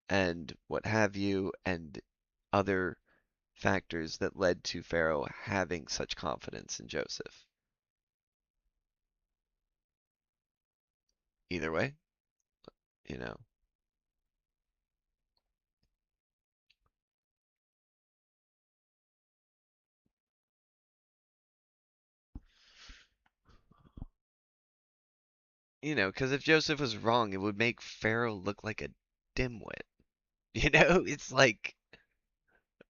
and what have you, and other factors that led to Pharaoh having such confidence in Joseph. Either way, you know, because if Joseph was wrong, it would make Pharaoh look like a dimwit. It's like,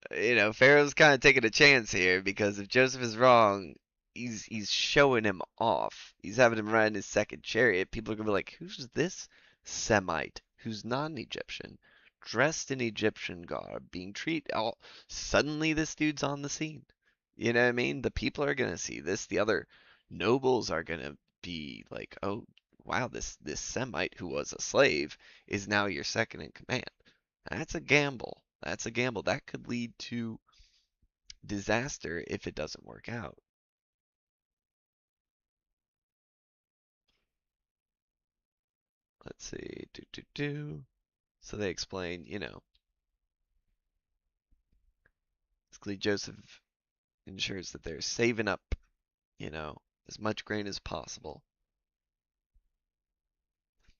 Pharaoh's kind of taking a chance here because if Joseph is wrong, he's showing him off. He's having him ride in his second chariot. People are gonna be like, "Who's this Semite who's not an Egyptian, dressed in Egyptian garb, being treated?" Oh, suddenly this dude's on the scene. You know what I mean? The people are gonna see this. The other nobles are gonna be like, "Oh, wow, this Semite who was a slave is now your second in command." That's a gamble. That's a gamble. That could lead to disaster if it doesn't work out. Let's see. So they explain, basically Joseph ensures that they're saving up, as much grain as possible.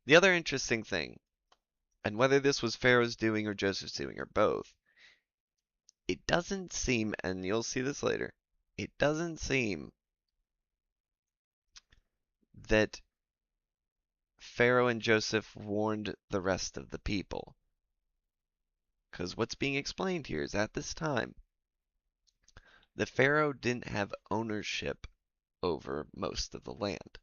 The other interesting thing, and whether this was Pharaoh's doing or Joseph's doing or both, it doesn't seem, and you'll see this later, it doesn't seem that Pharaoh and Joseph warned the rest of the people. Because what's being explained here is at this time, the Pharaoh didn't have ownership over most of the land.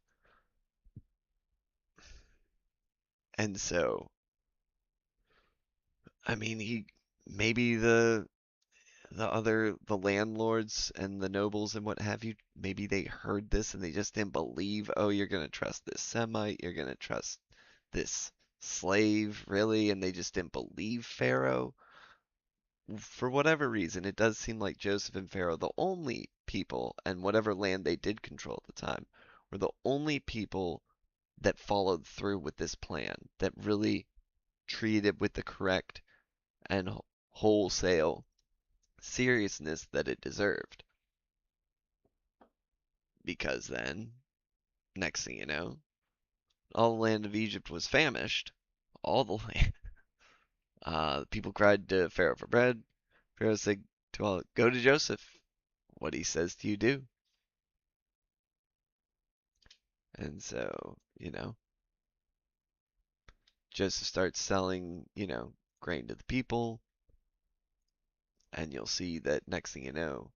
And so, I mean, maybe the landlords and the nobles and what have you, maybe they heard this and they just didn't believe, oh, you're gonna trust this Semite, you're gonna trust this slave, really, and they just didn't believe Pharaoh. For whatever reason, it does seem like Joseph and Pharaoh, the only people, and whatever land they did control at the time, were the only people that followed through with this plan, that really treated it with the correct and wholesale seriousness that it deserved. Because then, next thing you know, all the land of Egypt was famished. All the land. People cried to Pharaoh for bread. Pharaoh said to all, go to Joseph. What he says to you, do. And so, Joseph starts selling, grain to the people. And you'll see that next thing you know,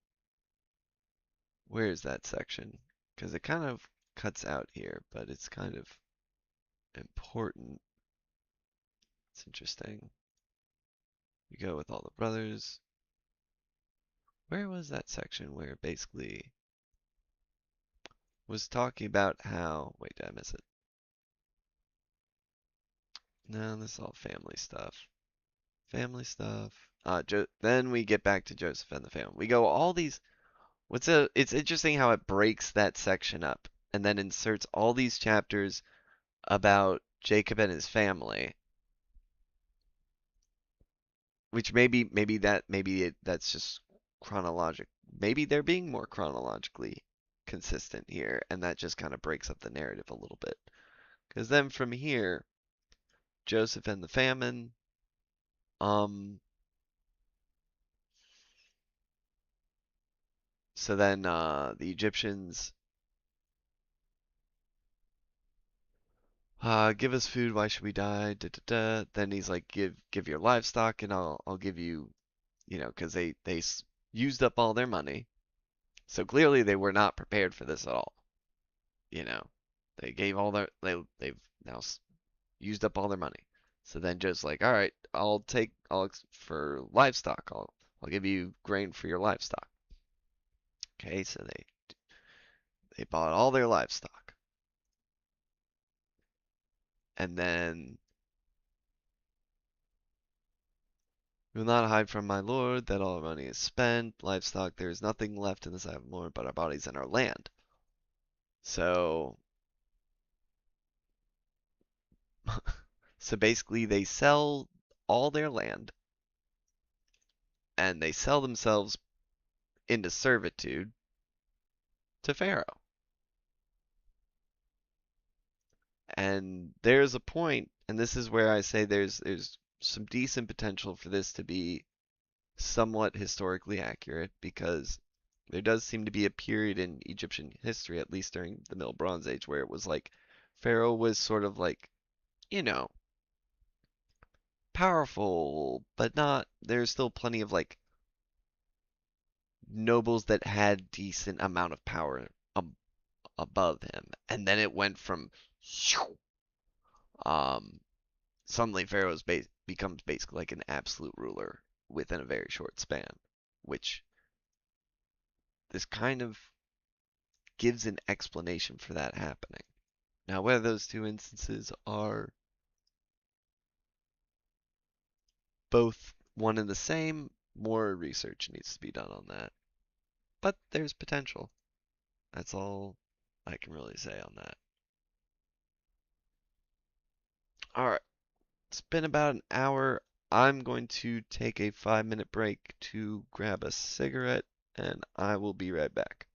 where is that section? Because it kind of cuts out here, but it's kind of important. It's interesting. You go with all the brothers. Where was that section where basically was talking about how, wait, did I miss it? No, this is all family stuff. Family stuff. Then we get back to Joseph and the family. We go all these. It's interesting how it breaks that section up and then inserts all these chapters about Jacob and his family, which that's just chronologic. Maybe they're being more chronologically consistent here, and that just kind of breaks up the narrative a little bit. Because then from here, Joseph and the famine, um, so then the Egyptians give us food, why should we die? Da, da, da. Then he's like, give your livestock and I'll give you, because they used up all their money. So clearly they were not prepared for this at all. You know, they gave all they've now used up all their money. So then just like, all right, for livestock, I'll I'll give you grain for your livestock. Okay, so they bought all their livestock. And then we will not hide from my lord that all our money is spent. Livestock, there is nothing left in the sight of the Lord but our bodies and our land. So, so basically, they sell all their land and they sell themselves into servitude to Pharaoh. And there's a point, and this is where I say there's some decent potential for this to be somewhat historically accurate because there does seem to be a period in Egyptian history, at least during the Middle Bronze Age, where it was like Pharaoh was sort of like, you know, powerful, but not, there's still plenty of like nobles that had decent amount of power above him. And then it went from um suddenly Pharaoh's becomes basically like an absolute ruler within a very short span, which this kind of gives an explanation for that happening. Now, whether those two instances are both one and the same, more research needs to be done on that. But there's potential. That's all I can really say on that. Alright, it's been about an hour. I'm going to take a 5-minute break to grab a cigarette, and I will be right back.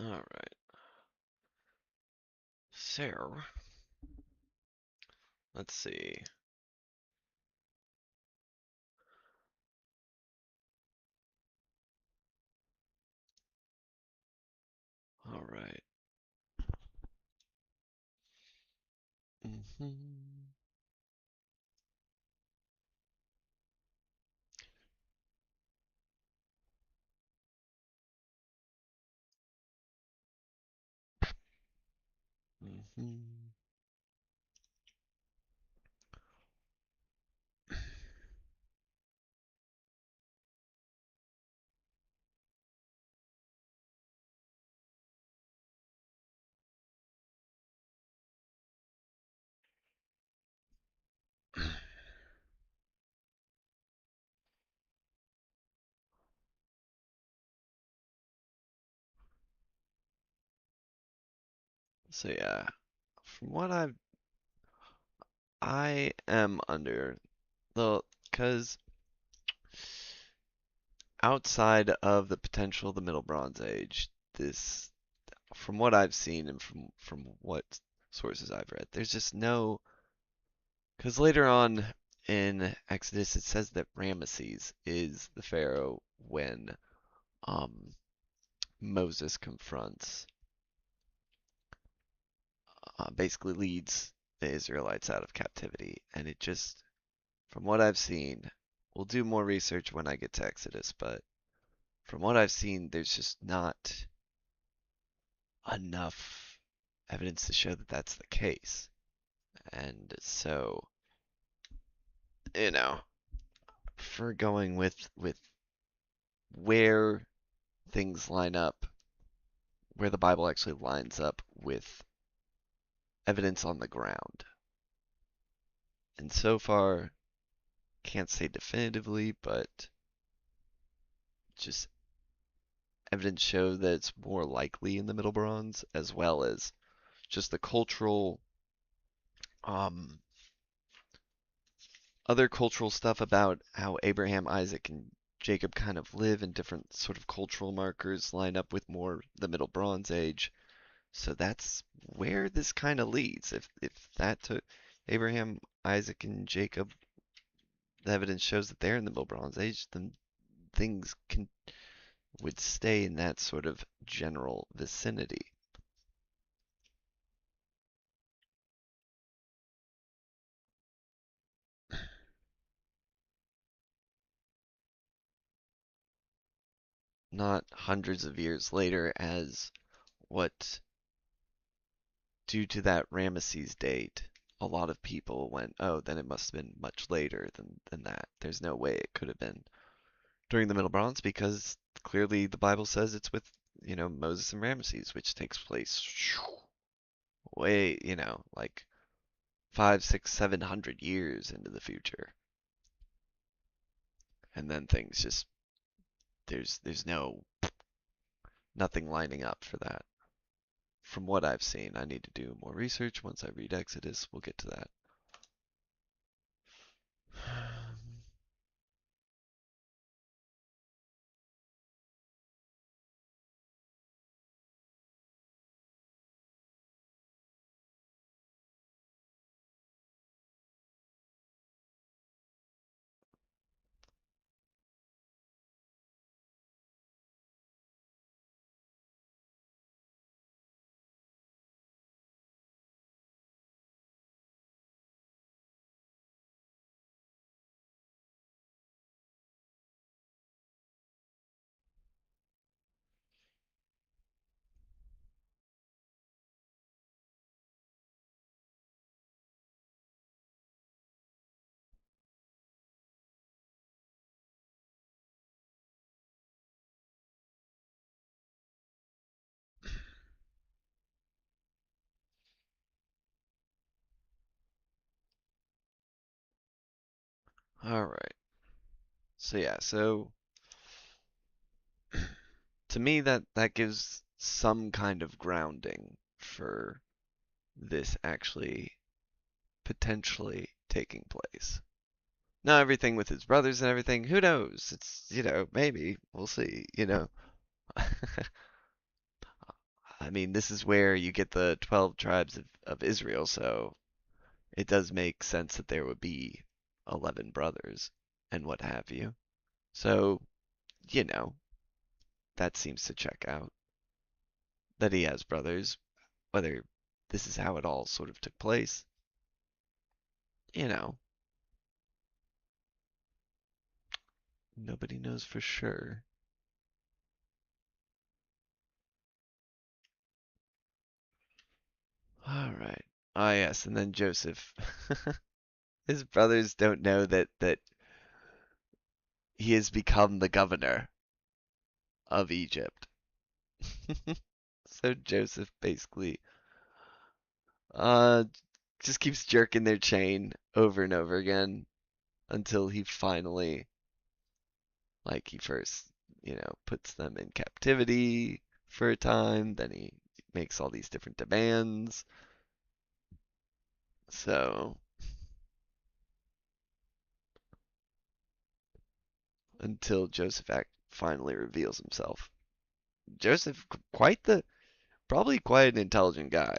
All right. So, let's see. All right. Mm-hmm. Mm-hmm. So yeah, from what I am under the, because outside of the potential of the Middle Bronze Age, this, from what I've seen and from what sources I've read, there's just no, because later on in Exodus it says that Ramesses is the pharaoh when um Moses confronts, basically leads the Israelites out of captivity, and it just, from what I've seen, we'll do more research when I get to Exodus, but from what I've seen, there's just not enough evidence to show that that's the case. And so, you know, for going with where things line up, where the Bible actually lines up with evidence on the ground. And so far, can't say definitively, but just evidence show that it's more likely in the Middle Bronze, as well as just the cultural, um, other cultural stuff about how Abraham, Isaac, and Jacob kind of live, and different sort of cultural markers line up with more the Middle Bronze Age. So that's where this kind of leads. If that took Abraham, Isaac, and Jacob, the evidence shows that they're in the Middle Bronze Age, then things can would stay in that sort of general vicinity. Not hundreds of years later, as what, due to that Ramesses date, a lot of people went, oh, then it must have been much later than that. There's no way it could have been during the Middle Bronze because clearly the Bible says it's with, Moses and Ramesses, which takes place way, like five, six, 700 years into the future. And then things just, there's nothing lining up for that. From what I've seen, I need to do more research. Once I read Exodus, we'll get to that. All right. So yeah, so to me that gives some kind of grounding for this actually potentially taking place. Now everything with his brothers and everything, who knows? It's, maybe we'll see. I mean, this is where you get the 12 tribes of Israel, so it does make sense that there would be 11 brothers and what have you. So, you know, that seems to check out that he has brothers, whether this is how it all sort of took place, you know, nobody knows for sure. All right. Ah, yes, and then Joseph. His brothers don't know that he has become the governor of Egypt. So Joseph basically uh just keeps jerking their chain over and over again until he finally, like, he first, puts them in captivity for a time, then he makes all these different demands. So until Joseph finally reveals himself. Joseph, probably quite an intelligent guy.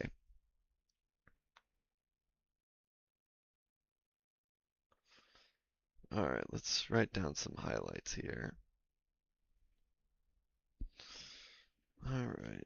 All right, let's write down some highlights here. All right.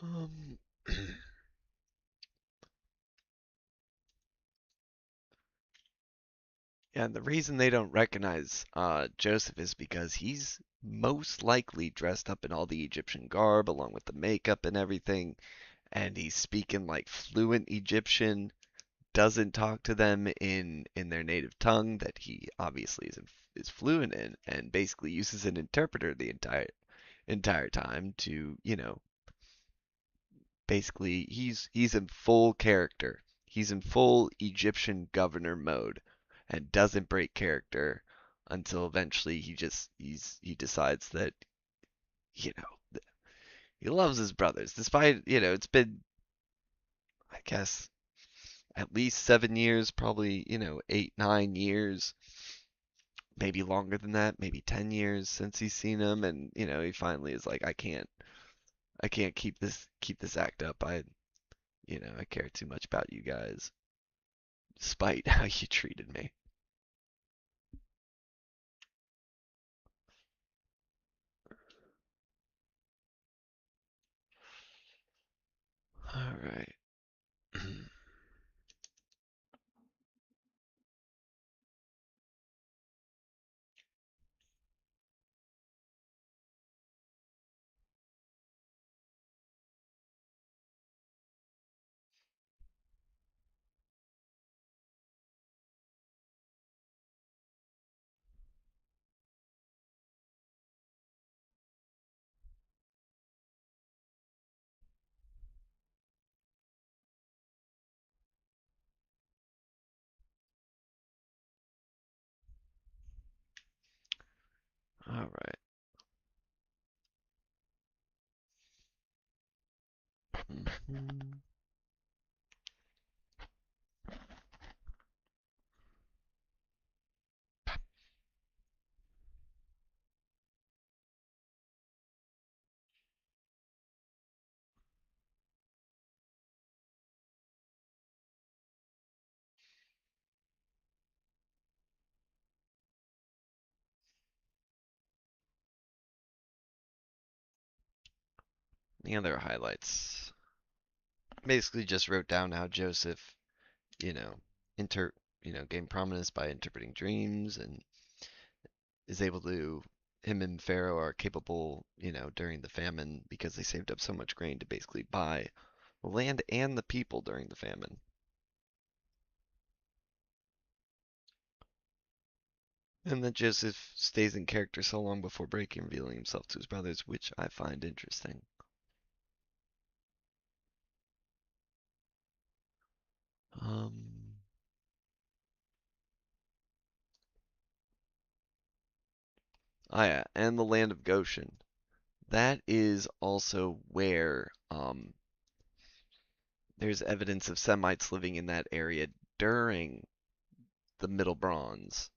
Um, yeah, and the reason they don't recognize Joseph is because he's most likely dressed up in all the Egyptian garb along with the makeup and everything, and he's speaking like fluent Egyptian, doesn't talk to them in their native tongue that he obviously is fluent in, and basically uses an interpreter the entire time to, basically he's in full character. He's in full Egyptian governor mode and doesn't break character until eventually he decides that, you know, he loves his brothers despite, it's been, I guess, at least 7 years, probably, 8, 9 years, maybe longer than that, maybe 10 years since he's seen him, and he finally is like, I can't keep this act up. I care too much about you guys, despite how you treated me. All right. All right. Mhm. The other highlights basically just wrote down how Joseph, you know, inter gained prominence by interpreting dreams and is able to him and Pharaoh are capable, during the famine because they saved up so much grain to basically buy the land and the people during the famine. And that Joseph stays in character so long before breaking and revealing himself to his brothers, which I find interesting. Um, yeah, and the land of Goshen. That is also where there's evidence of Semites living in that area during the Middle Bronze,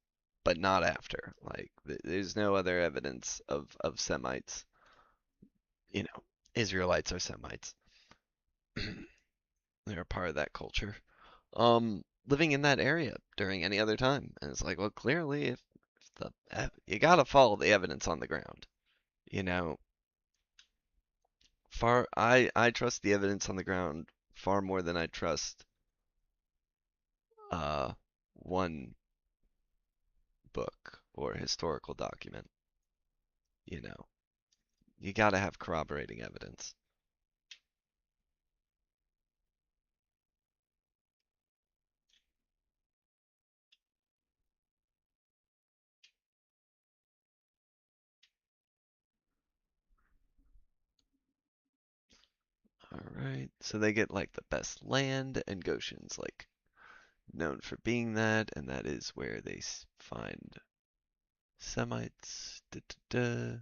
but not after. Like, there's no other evidence of Semites. You know, Israelites are Semites. They're a part of that culture. Living in that area during any other time. And it's like, well, clearly, if you gotta follow the evidence on the ground. You know, I trust the evidence on the ground far more than I trust uh one book or historical document. You know, you gotta have corroborating evidence. All right, so they get like the best land, and Goshen's like known for being that, and that is where they find Semites. Da, da, da.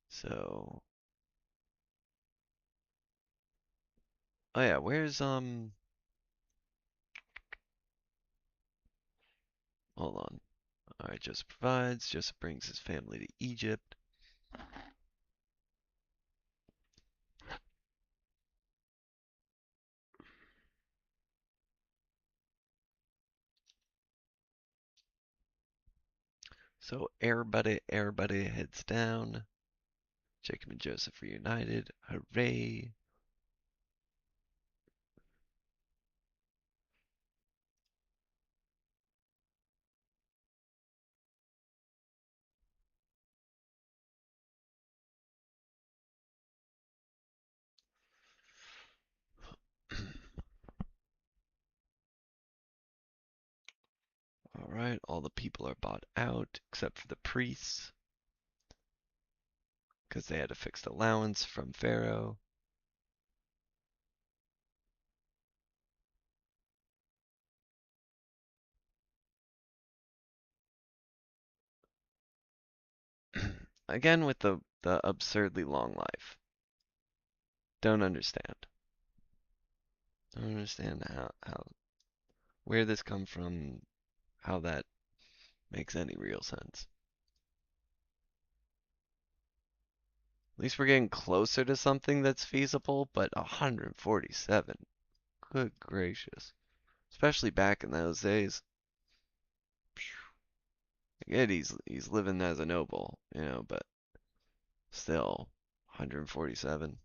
So, oh yeah, where's hold on. All right, Joseph provides. Joseph brings his family to Egypt. So everybody heads down. Jacob and Joseph reunited. Hooray! All right, all the people are bought out except for the priests because they had a fixed allowance from Pharaoh. Again with the absurdly long life. Don't understand. Don't understand how where this come from, how that makes any real sense. At least we're getting closer to something that's feasible, but 147. Good gracious. Especially back in those days. Again, he's living as a noble, but still 147.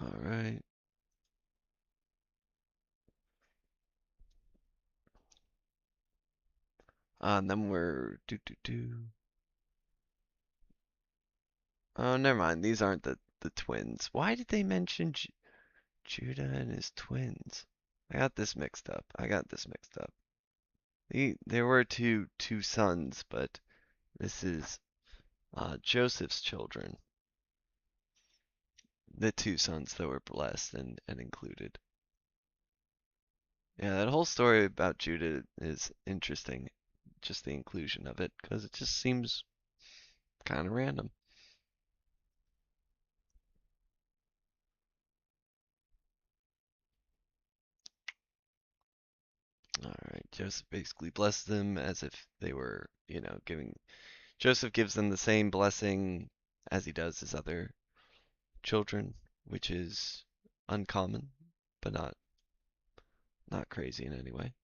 All right. And then we're do. Oh, never mind. These aren't the twins. Why did they mention Judah and his twins? I got this mixed up. There were two sons, but this is Joseph's children. The two sons that were blessed and included. Yeah, that whole story about Judah is interesting. Just the inclusion of it, because it just seems kind of random. All right, Joseph basically blessed them as if they were, giving. Joseph gives them the same blessing as he does his other children, which is uncommon, but not crazy in any way.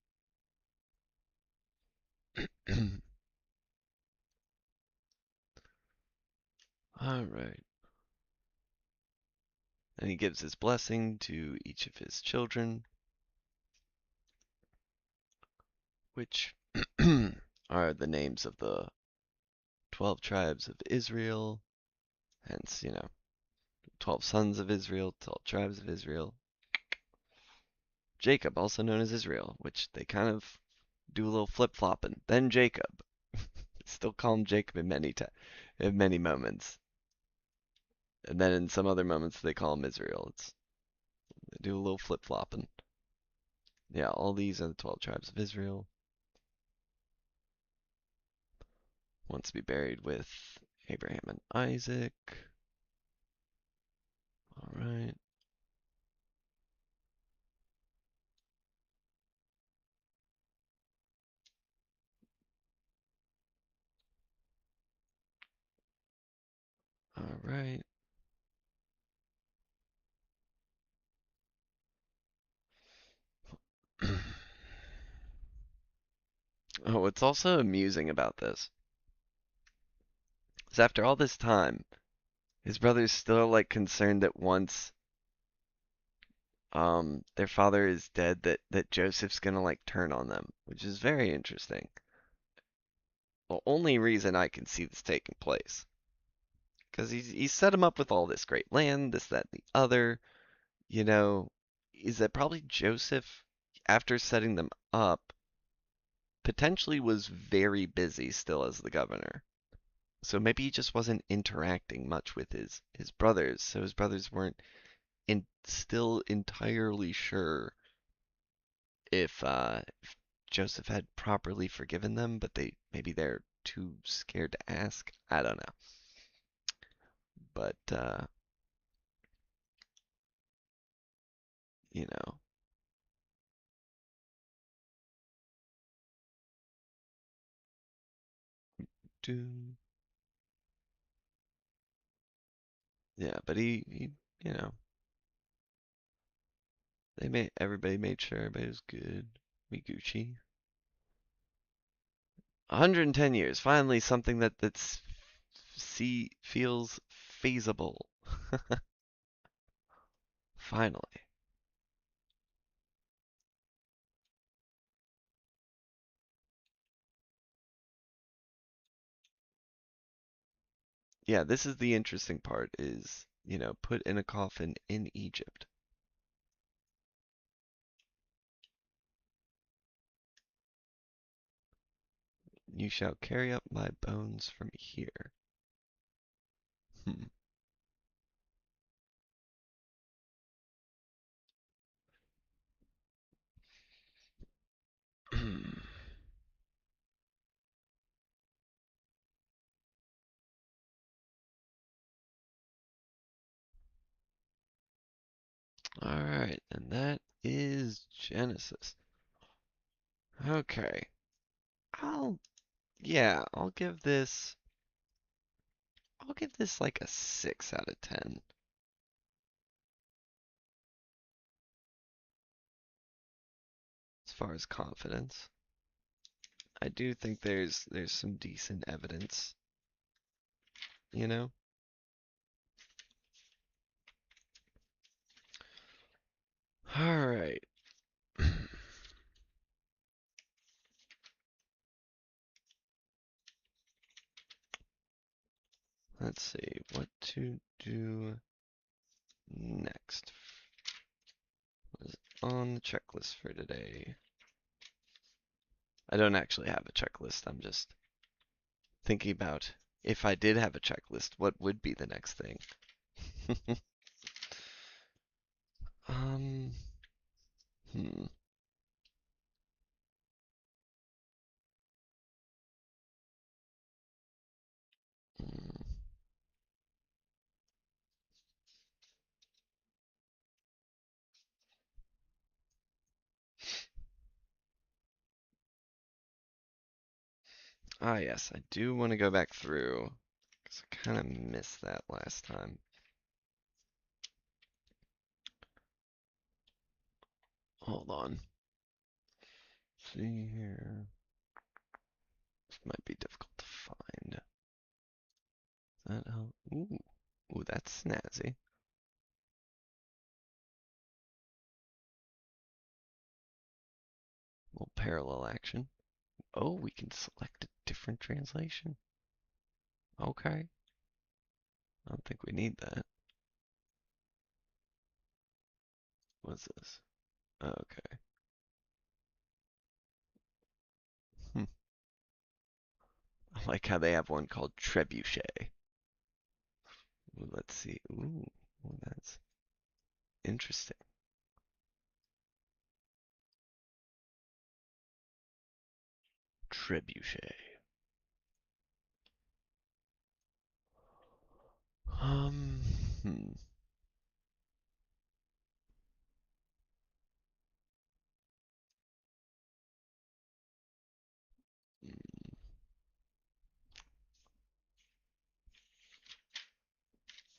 All right. And he gives his blessing to each of his children, which are the names of the 12 tribes of Israel, hence, 12 sons of Israel, 12 tribes of Israel. Jacob, also known as Israel, which they kind of do a little flip-flopping. Then Jacob. Still call him Jacob in many moments. And then in some other moments they call him Israel. They do a little flip-flopping. Yeah, all these are the 12 tribes of Israel. Wants to be buried with Abraham and Isaac. All right. All right. Oh, what's also amusing about this is after all this time, his brother's still like concerned that once their father is dead that Joseph's gonna like turn on them, which is very interesting. The only reason I can see this taking place, because he's set him up with all this great land, this, that, and the other, you know, is that probably Joseph, after setting them up, potentially was very busy still as the governor. So maybe he just wasn't interacting much with his brothers, so his brothers weren't still entirely sure if Joseph had properly forgiven them, but maybe they're too scared to ask. I don't know. But you know, do yeah, but he you know, everybody made sure everybody was good. We Gucci. 110 years, finally something that's feels feasible. Finally. Yeah, this is the interesting part is, put in a coffin in Egypt. You shall carry up my bones from here. Hmm. All right, and that is Genesis. Okay. I'll yeah, I'll give this like a 6 out of 10 as far as confidence. I do think there's some decent evidence, you know? All right. Let's see what to do next. What is on the checklist for today? I don't actually have a checklist. I'm just thinking about if I did have a checklist, what would be the next thing? um, hmm. hmm. Ah, yes, I do want to go back through because I kind of missed that last time. Hold on. See here. This might be difficult to find. That help? Ooh, that's snazzy. Little parallel action. Oh, we can select a different translation. Okay. I don't think we need that. What's this? Okay. Hmm. I like how they have one called Trebuchet. Ooh, let's see. Ooh, that's interesting. Trebuchet. Um, hmm.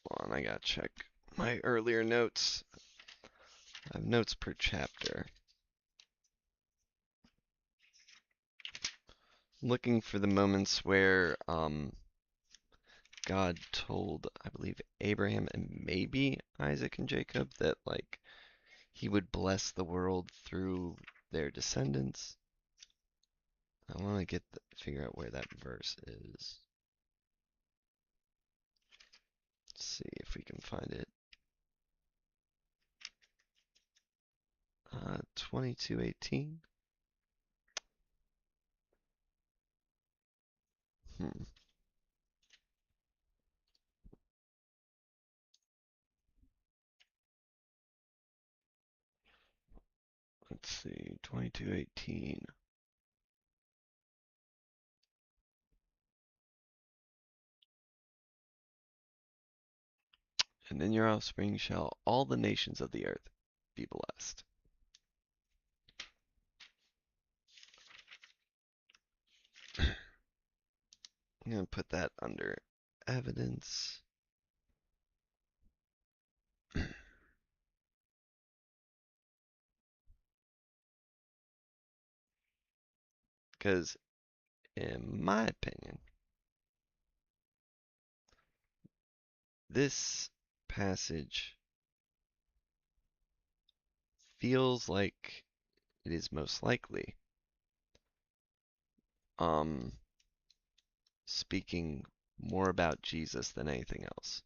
Hold on, I gotta check my earlier notes. I have notes per chapter. Looking for the moments where God told, I believe, Abraham and maybe Isaac and Jacob that like he would bless the world through their descendants. I want to figure out where that verse is. Let's see if we can find it. 22:18. Hmm. Let's see. 22:18. And in your offspring shall all the nations of the earth be blessed. I'm going to put that under evidence. Because, in my opinion, this passage feels like it is most likely um, speaking more about Jesus than anything else.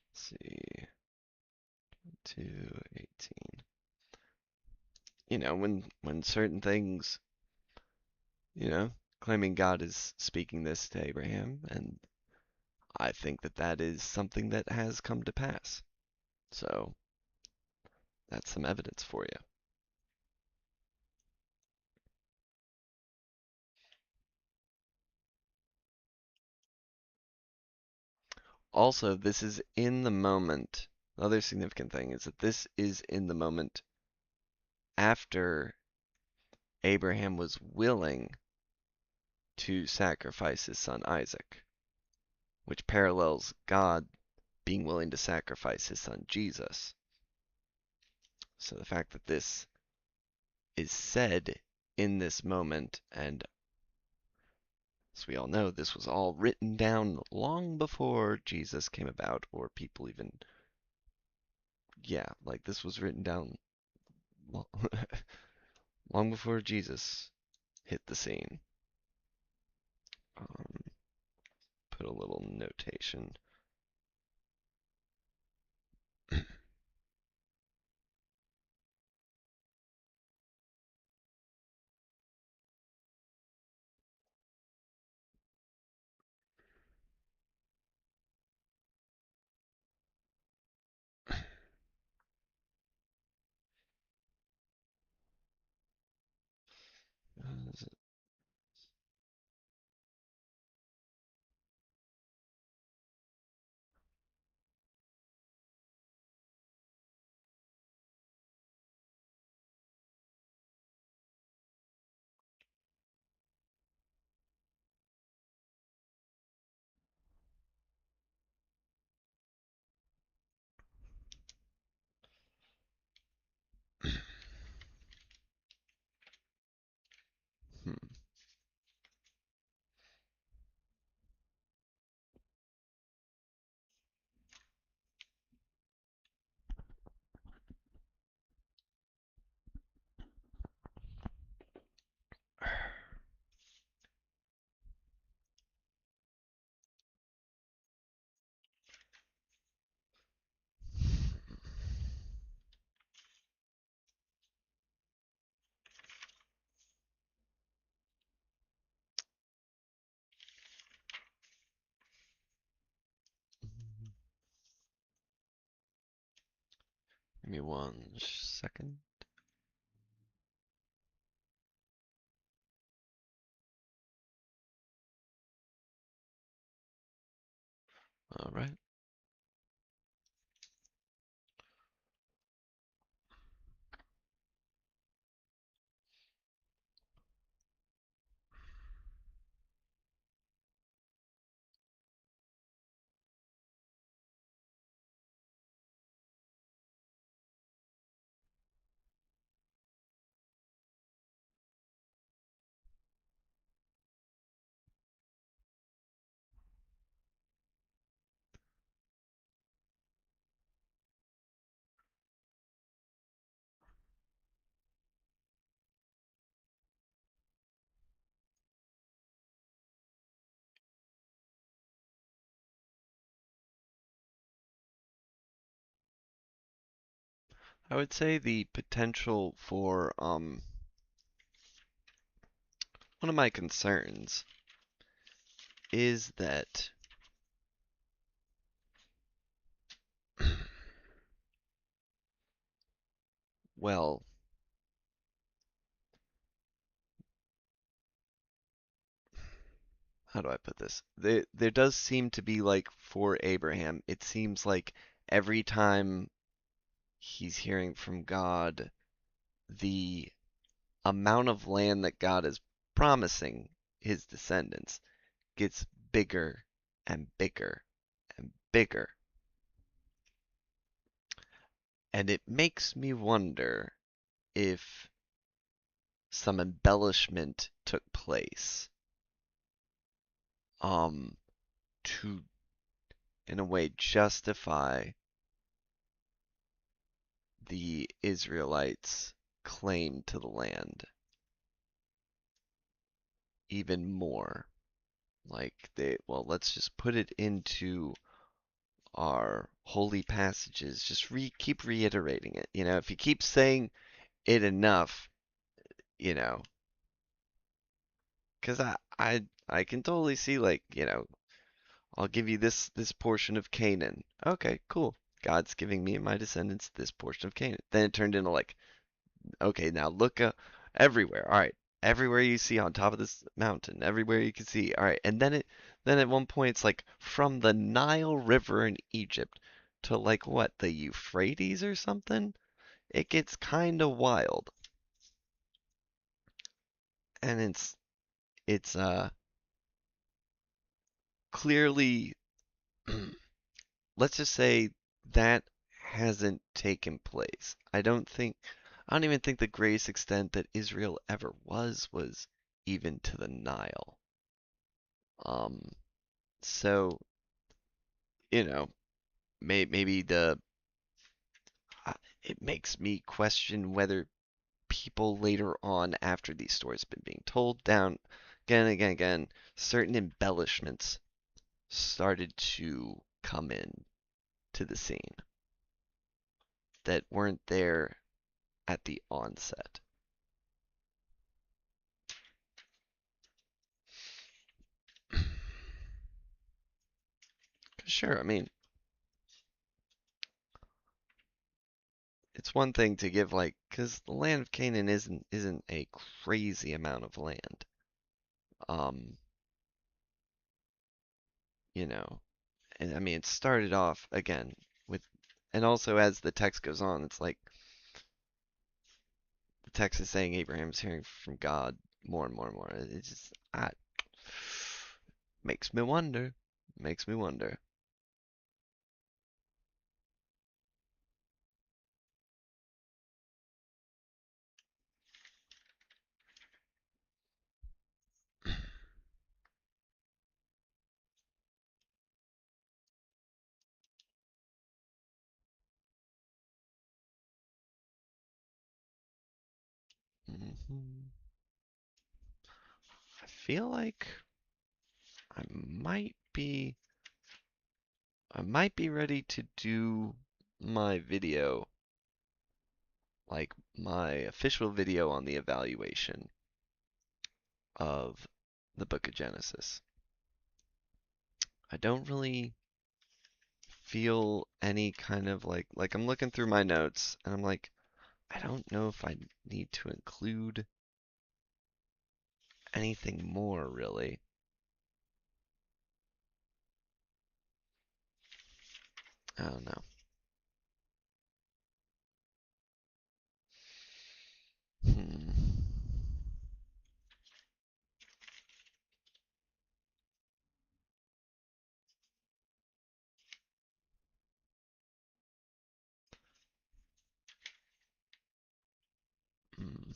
Let's see, 2:18. When certain things, claiming God is speaking this to Abraham, and I think that that is something that has come to pass. So that's some evidence for you. Also, this is in the moment. The other significant thing is that this is in the moment after Abraham was willing to sacrifice his son Isaac, which parallels God being willing to sacrifice his son Jesus. So the fact that this is said in this moment, and as we all know, this was all written down long before Jesus came about, or people even, yeah, like this was written down long before Jesus hit the scene. Um, put a little notation. Give me 1 second. All right. I would say the potential for one of my concerns is that well, how do I put this? There does seem to be like for Abraham, it seems like every time he's hearing from God, the amount of land that God is promising his descendants gets bigger and bigger and bigger. And it makes me wonder if some embellishment took place um to in a way justify the Israelites' claim to the land even more. Like well, let's just put it into our holy passages. Just keep reiterating it. If you keep saying it enough, you know, because I can totally see like I'll give you this portion of Canaan. Okay, cool. God's giving me and my descendants this portion of Canaan. Then it turned into like, okay, now look everywhere. All right, everywhere you see on top of this mountain, everywhere you can see. All right, and then at one point it's like from the Nile River in Egypt to like what, the Euphrates or something? It gets kind of wild. And it's clearly let's just say that hasn't taken place. I don't even think the greatest extent that Israel ever was even to the Nile. Um, so, you know, maybe uh, it makes me question whether people later on after these stories have been being told down again and again and again, certain embellishments started to come in to the scene that weren't there at the onset. Sure, I mean, it's one thing to give like, because the land of Canaan isn't a crazy amount of land. Um, you know, and I mean, it started off again with, and also as the text goes on, it's like the text is saying Abraham's hearing from God more and more and more. It just, makes me wonder, makes me wonder. Hmm. I feel like I might be I might be ready to do my video, like my official video on the evaluation of the book of Genesis. I don't really feel any kind of like I'm looking through my notes and I'm like, I don't know if I need to include anything more really. I don't know. Hmm. Hmm.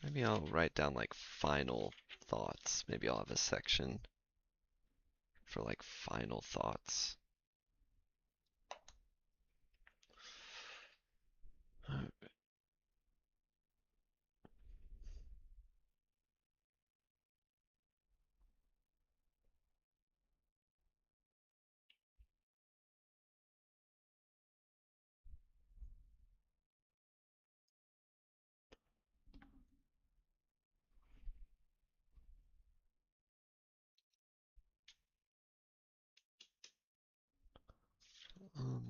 Maybe I'll write down like final thoughts. Maybe I'll have a section for like final thoughts. Um,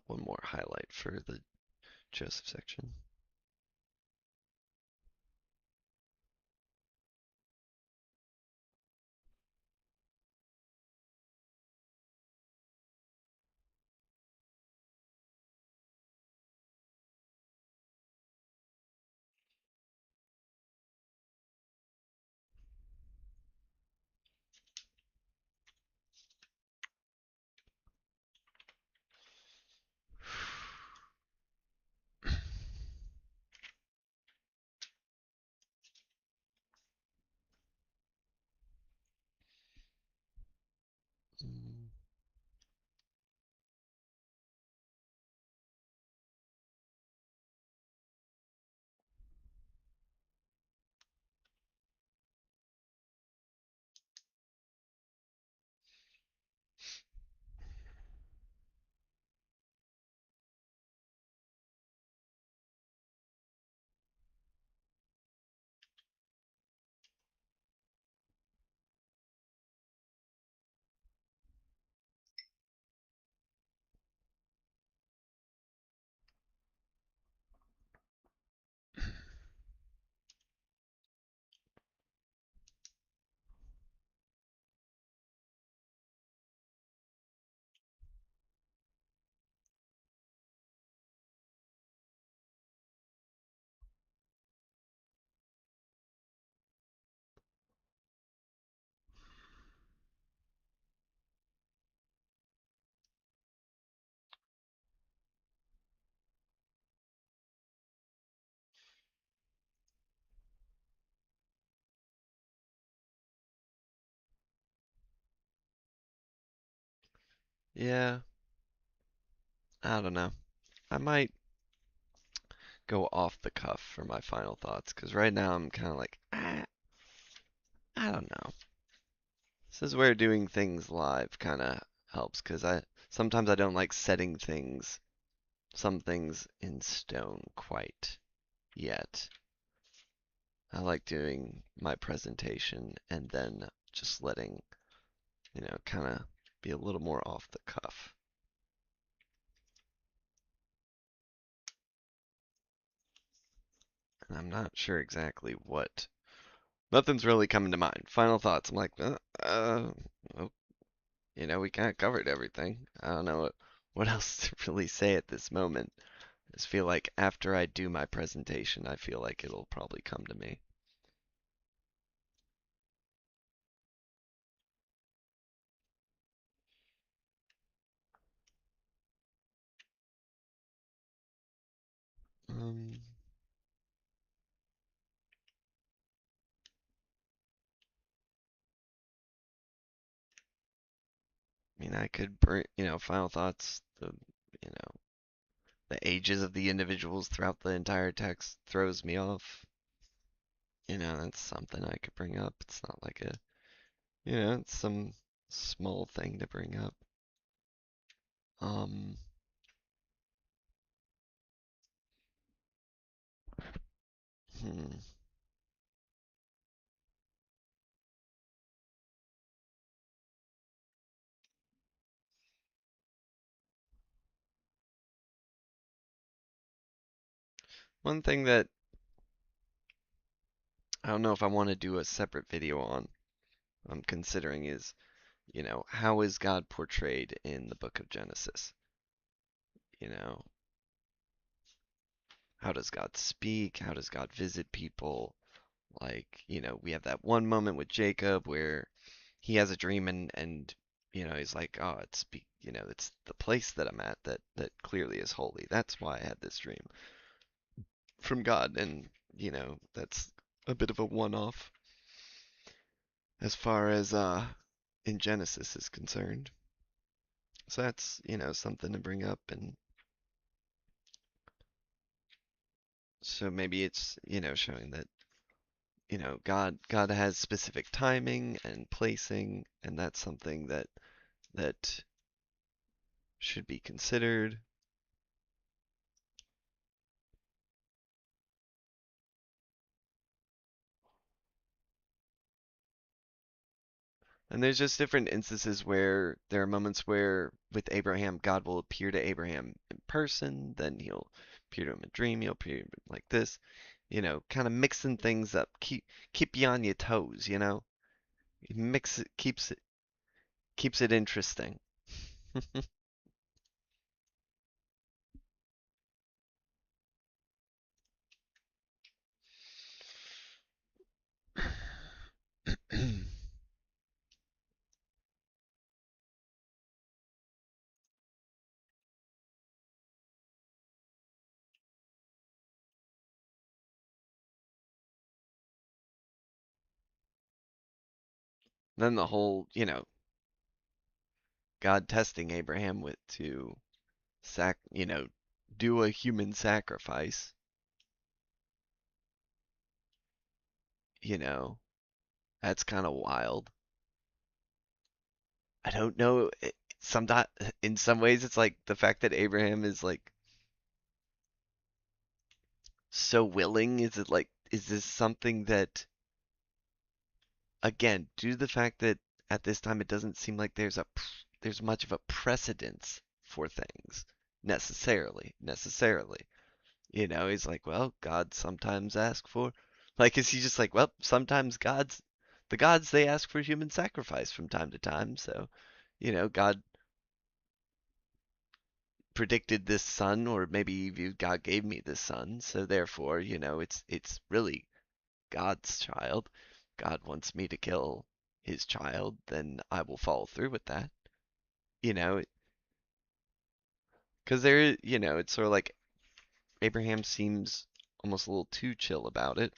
one more highlight for the Joseph section. Mm, yeah, I don't know. I might go off the cuff for my final thoughts because right now I'm kind of like, I don't know. This is where doing things live kind of helps because I sometimes I don't like setting some things in stone quite yet. I like doing my presentation and then just letting, kind of be a little more off the cuff. And I'm not sure exactly what. Nothing's really coming to mind. Final thoughts. I'm like, oh, we kind of covered everything. I don't know what else to really say at this moment. I just feel like after I do my presentation, I feel like it'll probably come to me. Um, I mean, I could bring, final thoughts, you know, the ages of the individuals throughout the entire text throws me off. That's something I could bring up. It's not like it's some small thing to bring up. Um, hmm. One thing that I don't know if I want to do a separate video on, I'm considering is, how is God portrayed in the book of Genesis? You know, how does God speak? How does God visit people? Like, we have that one moment with Jacob where he has a dream and he's like, oh, it's the place that I'm at that clearly is holy. That's why I had this dream from God. And, that's a bit of a one-off as far as in Genesis is concerned. So that's, something to bring up. And so maybe it's, showing that, God has specific timing and placing, and that's something that should be considered. And there's just different instances where there are moments where with Abraham, God will appear to Abraham in person, then he'll appear to him in a dream, he'll appear like this, kind of mixing things up. Keep you on your toes, Mix it keeps it interesting. Then the whole, God testing Abraham with to do a human sacrifice, you know, that's kind of wild. I don't know. Sometimes, in some ways, it's like the fact that Abraham is like so willing. Is it like, is this something that, again, due to the fact that at this time it doesn't seem like there's much of a precedence for things necessarily. He's like, well, God sometimes ask for, like, is he just like, well, sometimes the gods they ask for human sacrifice from time to time, so, God predicted this son, or maybe God gave me this son, so therefore, it's really God's child. God wants me to kill his child, then I will follow through with that. You know, because it's sort of like Abraham seems almost a little too chill about it,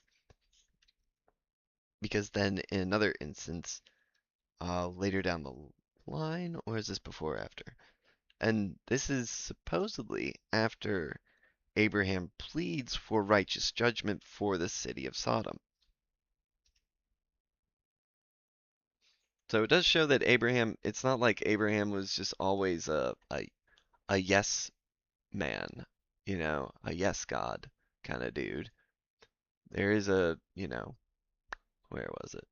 because then in another instance, later down the line, or is this before or after? And this is supposedly after Abraham pleads for righteous judgment for the city of Sodom. So it does show that it's not like Abraham was just always a yes man, a yes God kind of dude. There is where was it?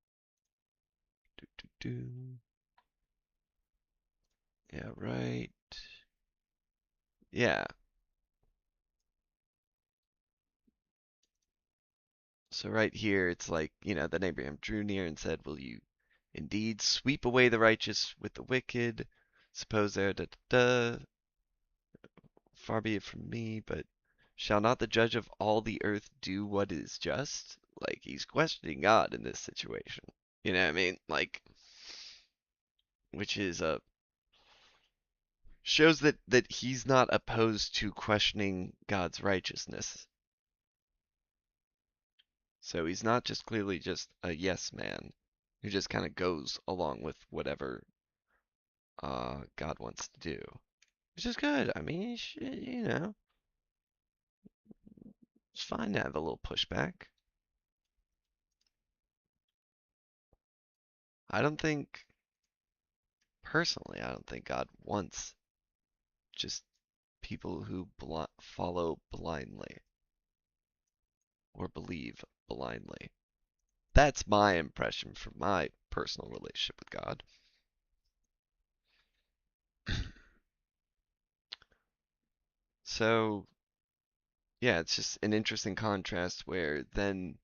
Do, do, do. Yeah, right. Yeah. So right here, it's like, then Abraham drew near and said, will you indeed sweep away the righteous with the wicked? Suppose there, da, da, da, far be it from me, but shall not the judge of all the earth do what is just? Like, he's questioning God in this situation. You know what I mean? Like, which is shows that he's not opposed to questioning God's righteousness. So he's not just clearly just a yes man who just kind of goes along with whatever God wants to do, which is good. I mean, it's fine to have a little pushback. I don't think, personally, I don't think God wants just people who follow blindly or believe blindly. That's my impression from my personal relationship with God. So, yeah, it's just an interesting contrast where then,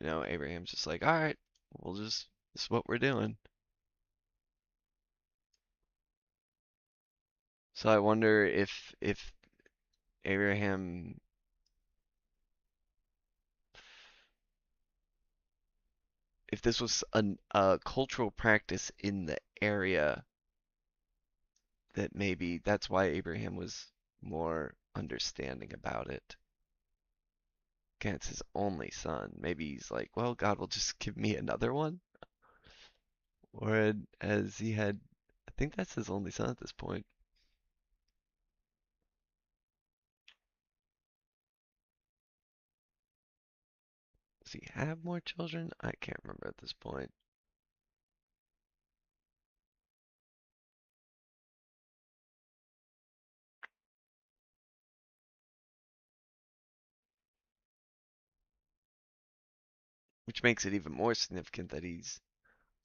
Abraham's just like, all right, this is what we're doing. So I wonder if Abraham, if this was a cultural practice in the area, that maybe that's why Abraham was more understanding about it. Again, it's his only son. Maybe he's like, well, God will just give me another one. Or as he had, I think that's his only son at this point. Does he have more children? I can't remember at this point. Which makes it even more significant that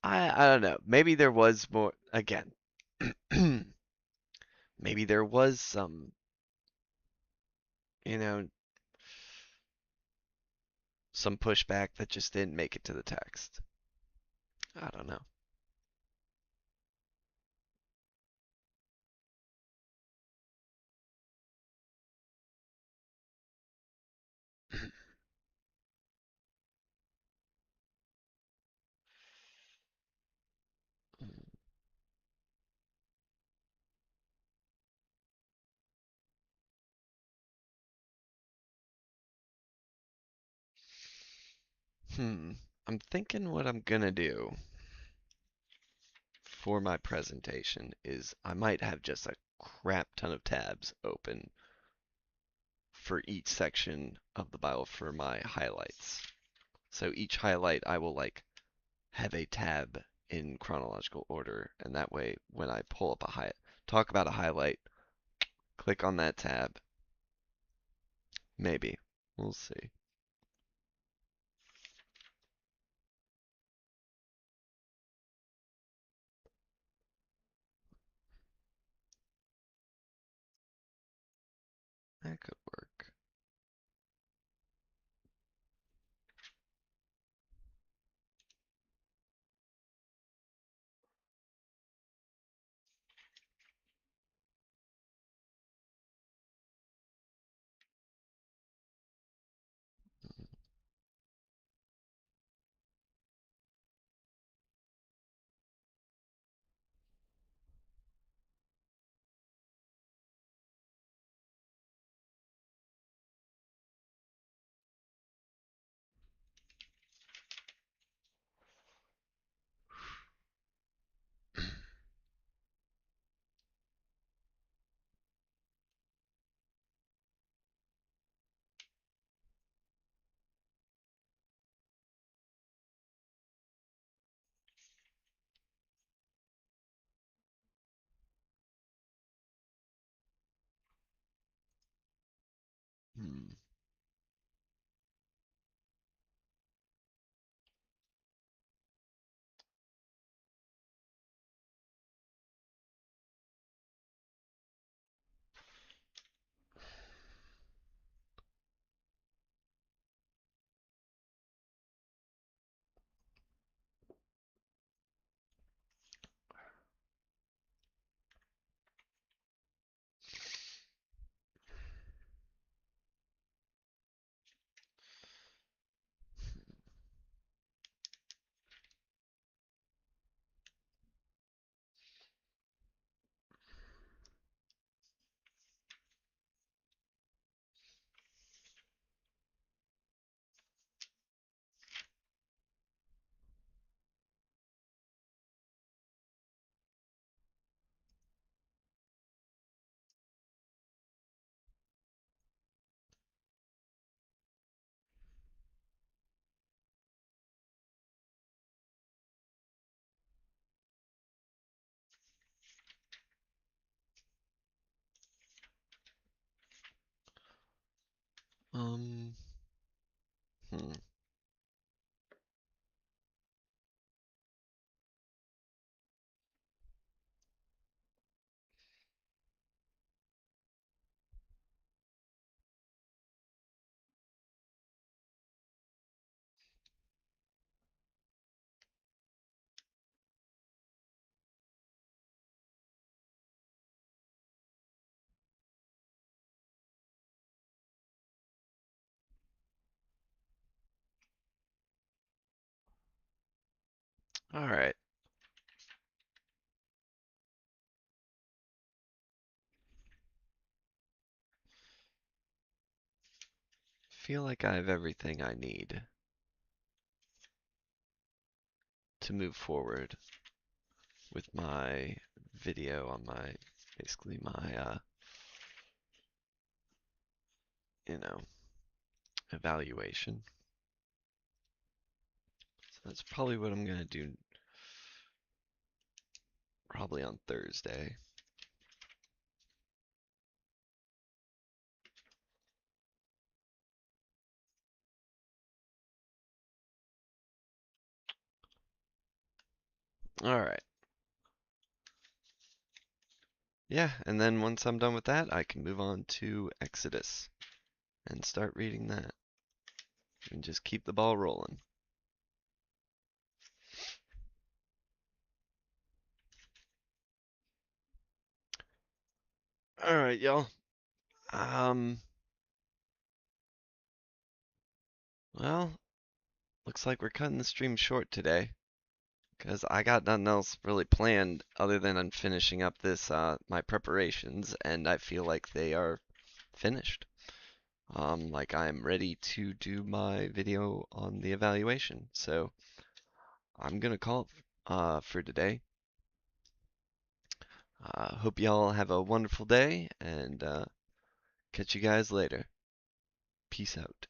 I don't know. Maybe there was more, again, maybe there was some, you know, some pushback that just didn't make it to the text. I don't know. Hmm. I'm thinking what I'm gonna do for my presentation is I might have just a crap ton of tabs open for each section of the Bible for my highlights. So each highlight I will like have a tab in chronological order, and that way when I pull up talk about a highlight, click on that tab. Maybe. We'll see. That could work. Hmm. Hmm. All right. Feel like I have everything I need to move forward with my video on basically my, you know, evaluation. So that's probably what I'm gonna do probably on Thursday. All right. Yeah, and then once I'm done with that, I can move on to Exodus and start reading that and just keep the ball rolling. All right, y'all. Um, well, looks like we're cutting the stream short today because I got nothing else really planned other than I'm finishing up this my preparations and I feel like they are finished. Like I'm ready to do my video on the evaluation. So I'm gonna call it for today. Hope y'all have a wonderful day and catch you guys later. Peace out.